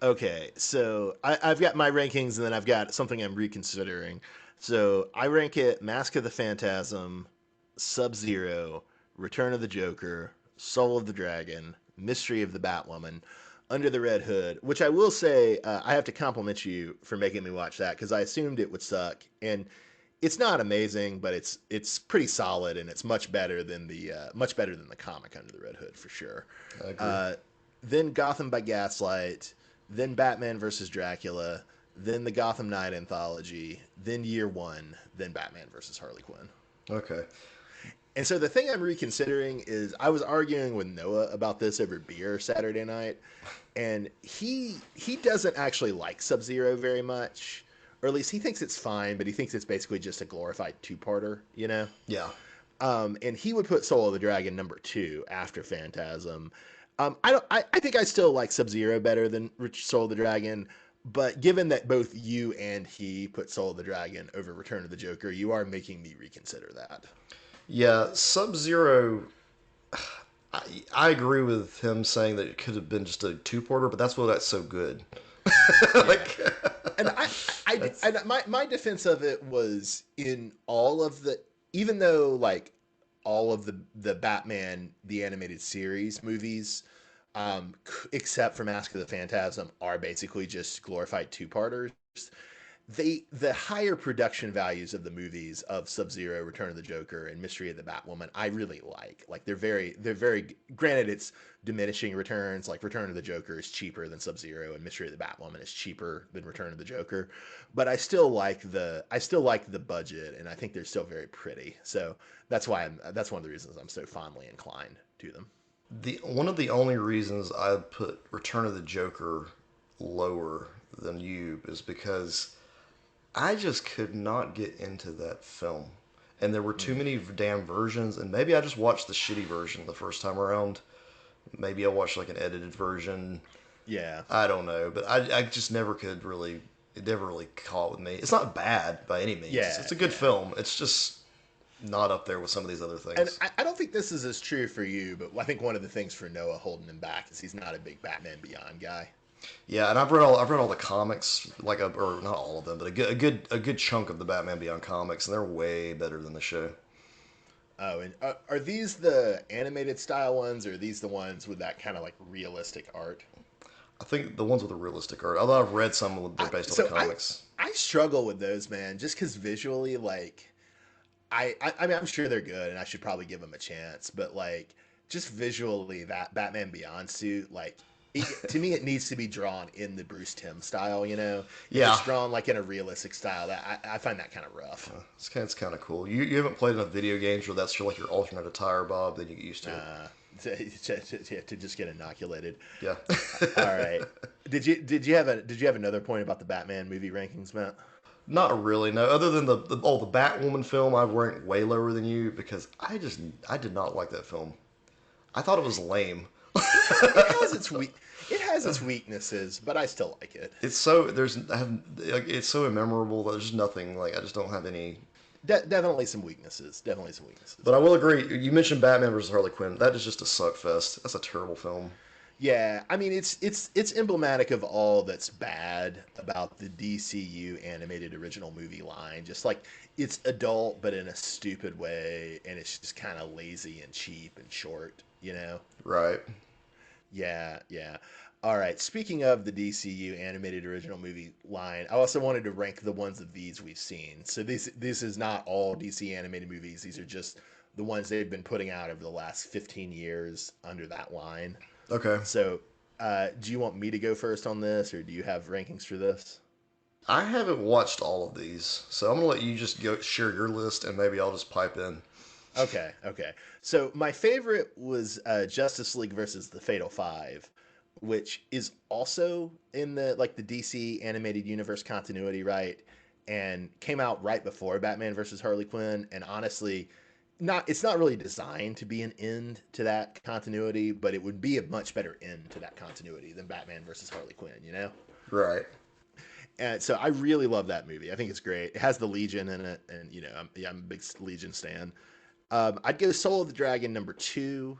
Okay, so I've got my rankings, and then I've got something I'm reconsidering. So I rank it Mask of the Phantasm, Sub Zero, Return of the Joker, Soul of the Dragon, Mystery of the Batwoman, Under the Red Hood, which I will say I have to compliment you for making me watch that because I assumed it would suck, and it's not amazing, but it's pretty solid, and it's much better than the comic Under the Red Hood for sure. I agree. Uh, then Gotham by Gaslight, then Batman versus Dracula, then the Gotham Knight anthology, then Year One, then Batman versus Harley Quinn. Okay. And so the thing I'm reconsidering is I was arguing with Noah about this over beer Saturday night, and he doesn't actually like Sub Zero very much, or at least he thinks it's fine, but he thinks it's basically just a glorified two-parter, you know. Yeah. And he would put Soul of the Dragon number two after Phantasm. I don't. I think I still like Sub Zero better than Soul of the Dragon. But given that both you and he put Soul of the Dragon over Return of the Joker, you are making me reconsider that. Yeah. Sub Zero. I agree with him saying that it could have been just a two-porter, but that's what that's so good. Yeah. like And that's and my defense of it was in all of the, even though like all of the Batman the animated series movies, except for Mask of the Phantasm, are basically just glorified two parters. The higher production values of the movies of Sub Zero, Return of the Joker, and Mystery of the Batwoman, I really like. Like they're very. Granted, it's diminishing returns. Like Return of the Joker is cheaper than Sub Zero, and Mystery of the Batwoman is cheaper than Return of the Joker. But I still like the budget, and I think they're still very pretty. So that's one of the reasons I'm so fondly inclined to them. the one of the only reasons I put Return of the Joker lower than you is because I just could not get into that film. And there were too Mm. many damn versions, and maybe I just watched the shitty version the first time around. Maybe I watched like an edited version. Yeah, I don't know, but I just never could really. It never really caught with me. It's not bad by any means. It's yeah, a good yeah. film. It's just not up there with some of these other And things. I don't think this is as true for you, but I think one of the things for Noah holding him back is he's not a big Batman Beyond guy. Yeah, and I've read all the comics, or not all of them, but a good chunk of the Batman Beyond comics, and they're way better than the show. Oh, and are these the animated style ones, or are these the ones with that kind of like realistic art? I think the ones with the realistic art. Although I've read some of they're I, based on the so I comics. I struggle with those, man, just because visually, like I mean, I'm sure they're good, and I should probably give them a chance, but like just visually, that Batman Beyond suit, like To me, it needs to be drawn in the Bruce Timm style. If Yeah, it's drawn like in a realistic style, that I find that kind of rough. it's kind of cool. You haven't played enough video games where that's your, like your alternate attire, Bob. Then you get used to it. Uh, to just get inoculated. Yeah. All right. Did you have another point about the Batman movie rankings, Matt? Not really, no. Other than the Batwoman film, I ranked way lower than you because I did not like that film. I thought it was lame. It has its weaknesses, but I still like it. It's so I have like it's so immemorable that there's nothing like I just don't have any. Definitely some weaknesses. Definitely some weaknesses. But I will agree. You mentioned Batman versus Harley Quinn. That is just a suck fest. That's a terrible film. Yeah, I mean it's emblematic of all that's bad about the DCU animated original movie line. Just like it's adult but in a stupid way, and it's just kind of lazy and cheap and short. Right. Yeah, yeah. All right. Speaking of the DCU animated original movie line, I also wanted to rank the ones of these we've seen. So this is not all DC animated movies. These are just the ones they've been putting out over the last 15 years under that line. Okay. So, do you want me to go first on this, or do you have rankings for this? I haven't watched all of these, so I'm gonna let you just go share your list, and maybe I'll just pipe in. Okay, okay. So my favorite was Justice League versus the Fatal Five, which is also in the DC animated universe continuity, right? And came out right before Batman versus Harley Quinn. And honestly, it's not really designed to be an end to that continuity, but it would be a much better end to that continuity than Batman versus Harley Quinn. Right. And so I really love that movie. I think it's great. It has the Legion in it, and I'm a big Legion stan. I'd go Soul of the Dragon number two.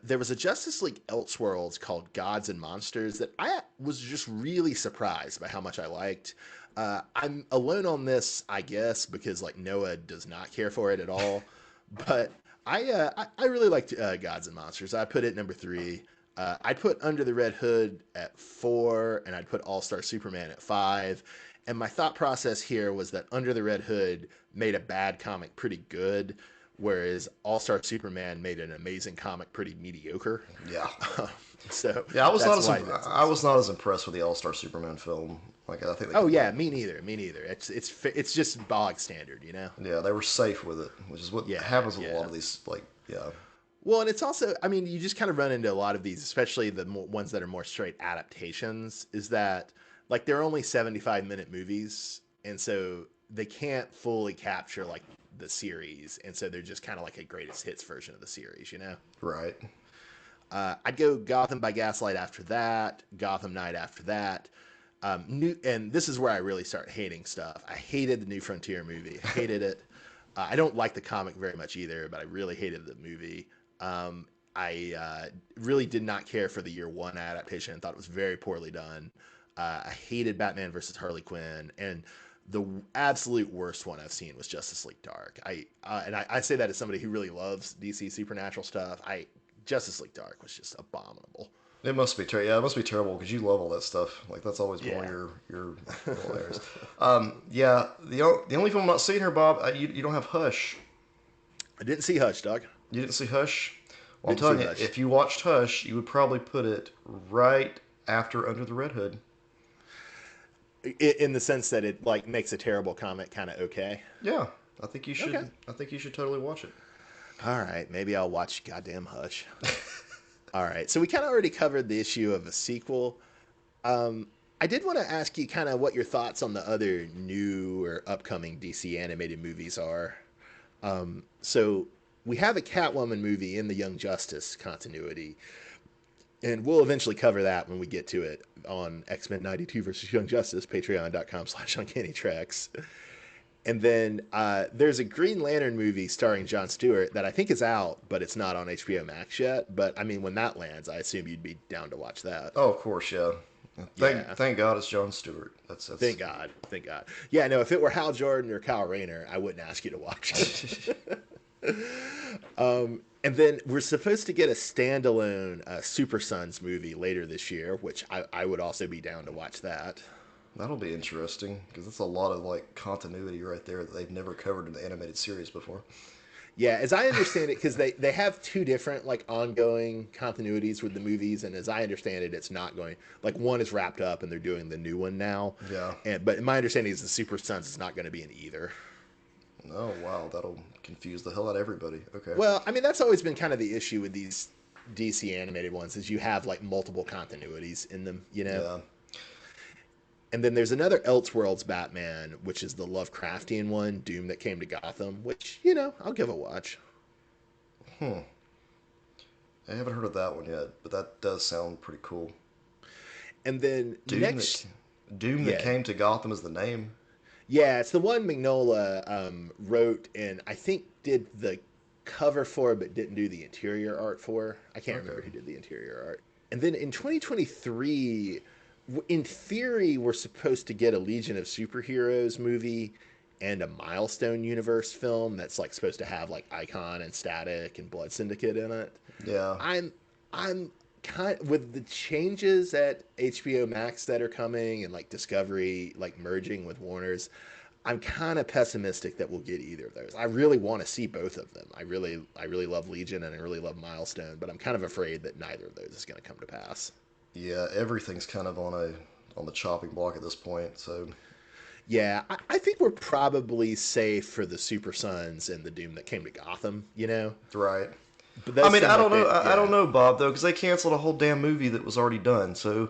There was a Justice League Elseworlds called Gods and Monsters that I was just really surprised by how much I liked. I'm alone on this, I guess, because like Noah does not care for it at all. But I really liked Gods and Monsters. I put it number three. I'd put Under the Red Hood at four, and I'd put All Star Superman at five. And my thought process here was that Under the Red Hood made a bad comic pretty good, whereas All Star Superman made an amazing comic pretty mediocre. Yeah. So Yeah, that's why I was not as impressed with the All Star Superman film. Like I think they Oh could, yeah, me neither. Me neither. It's just bog standard. yeah, they were safe with it, which is what Yeah, happens with a lot yeah. of these. Like, yeah, Well, and it's also, I mean, you just kind of run into a lot of these, especially the ones that are more straight adaptations, is that like they're only 75-minute movies, and so they can't fully capture like the series, and so they're just kind of like a greatest hits version of the series. right. I'd go Gotham by Gaslight after that, Gotham Knight after that. And this is where I really start hating stuff. I hated the New Frontier movie. I hated it. I don't like the comic very much either, but I really hated the movie. I really did not care for the Year One adaptation and thought it was very poorly done. I hated Batman versus Harley Quinn, and the absolute worst one I've seen was Justice League Dark. I say that as somebody who really loves DC supernatural stuff. Justice League Dark was just abominable. It must be terrible. Yeah, it must be terrible because you love all that stuff. Like that's always been one of Yeah. your little areas. Yeah. The only film I'm not seeing here, Bob, you don't have Hush. I didn't see Hush, Doug. You didn't see Hush. Well, I'm Didn't see telling you, Hush. if you watched Hush, you would probably put it right after Under the Red Hood. In the sense that it like makes a terrible comic kind of okay. Yeah, I think you should. Okay. I think you should totally watch it. All right, maybe I'll watch goddamn Hush. All right, so we kind of already covered the issue of a sequel. I did want to ask you kind of what your thoughts on the other new or upcoming DC animated movies are. So we have a Catwoman movie in the Young Justice continuity, and we'll eventually cover that when we get to it on X-Men 92 versus Young Justice, patreon.com/Uncanny Treks. And then there's a Green Lantern movie starring Jon Stewart that I think is out, but it's not on HBO Max yet. But I mean, when that lands, I assume you'd be down to watch that. Oh, of course, yeah. Yeah. Thank God it's Jon Stewart. That's Thank God. Thank God. Yeah, no, if it were Hal Jordan or Kyle Rayner, I wouldn't ask you to watch it. And then we're supposed to get a standalone Super Sons movie later this year, which I would also be down to watch that. That'll be interesting because it's a lot of like continuity right there that they've never covered in the animated series before. Yeah, as I understand it, because they have two different like ongoing continuities with the movies, and as I understand it, it's not going like one is wrapped up and they're doing the new one now, Yeah. and but my understanding is the Super Sons is not going to be in either. Oh wow, that'll confuse the hell out of everybody. Okay. Well, I mean that's always been kind of the issue with these DC animated ones is you have like multiple continuities in them, you know. Yeah. And then there's another Elseworlds Batman, which is the Lovecraftian one, Doom that came to Gotham, which you know I'll give a watch. Hmm. I haven't heard of that one yet, but that does sound pretty cool. And then Doom that next, Doom that yeah, came to Gotham is the name. yeah, it's the one Mignola wrote and I think did the cover for, but didn't do the interior art for. I can't Okay. remember who did the interior art. And then in 2023, in theory, we're supposed to get a Legion of Superheroes movie and a Milestone Universe film that's like supposed to have like Icon and Static and Blood Syndicate in it. Yeah. I'm I'm kind with the changes at HBO Max that are coming and like Discovery like merging with Warner's. I'm kind of pessimistic that we'll get either of those. I really want to see both of them. I really love Legion and I really love Milestone, but I'm kind of afraid that neither of those is going to come to pass. Yeah. Everything's kind of on the chopping block at this point. So Yeah, I think we're probably safe for the Super Sons and the Doom that came to Gotham, you know? right. But I those mean, seem I like don't know. they, I don't yeah. know, Bob, though, because they canceled a whole damn movie that was already done. So,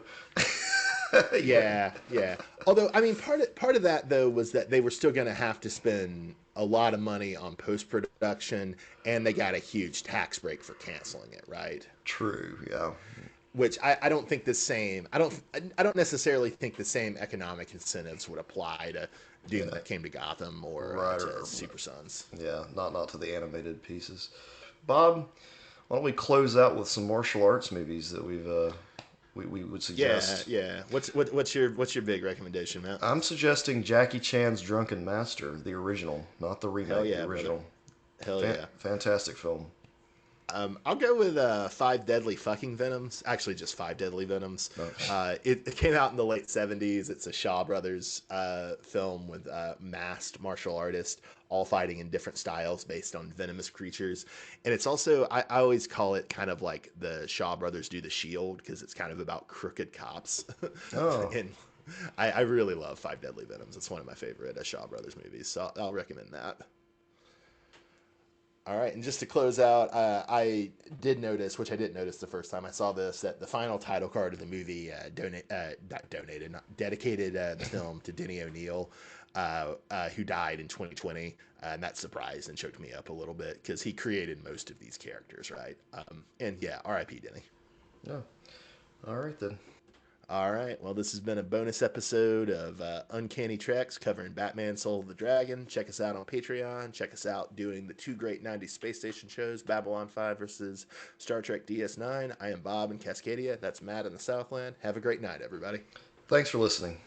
yeah, Yeah, yeah. Although, I mean, part of that though was that they were still going to have to spend a lot of money on post production, and they got a huge tax break for canceling it, right? true. Yeah, Which I don't think the same. I don't necessarily think the same economic incentives would apply to Doom yeah, that came to Gotham or right. to Super Sons. Yeah, not to the animated pieces. Bob, why don't we close out with some martial arts movies that we would Yeah, suggest? yeah. What's your big recommendation, Matt? I'm suggesting Jackie Chan's Drunken Master, the original, not the Hell remake, the yeah, brother. original. Hell yeah. Fantastic film. I'll go with Five Deadly Fucking Venoms. Actually, just Five Deadly Venoms. No. It came out in the late 70s. It's a Shaw Brothers film with masked martial artists all fighting in different styles based on venomous creatures. And it's also, I always call it kind of like the Shaw Brothers do the Shield because it's kind of about crooked cops. Oh, And I really love Five Deadly Venoms. It's one of my favorite Shaw Brothers movies. So I'll recommend that. All right, and just to close out, I did notice, which I didn't notice the first time I saw this, that the final title card of the movie not donated, not dedicated the film to Denny O'Neil, who died in 2020, and that surprised and choked me up a little bit because he created most of these characters, right? And yeah, R.I.P. Denny. yeah. All right then. All right. Well, this has been a bonus episode of Uncanny Treks covering Batman Soul of the Dragon. Check us out on Patreon. Check us out doing the two great 90s space station shows, Babylon 5 versus Star Trek DS9. I am Bob in Cascadia. That's Matt in the Southland. Have a great night, everybody. Thanks for listening.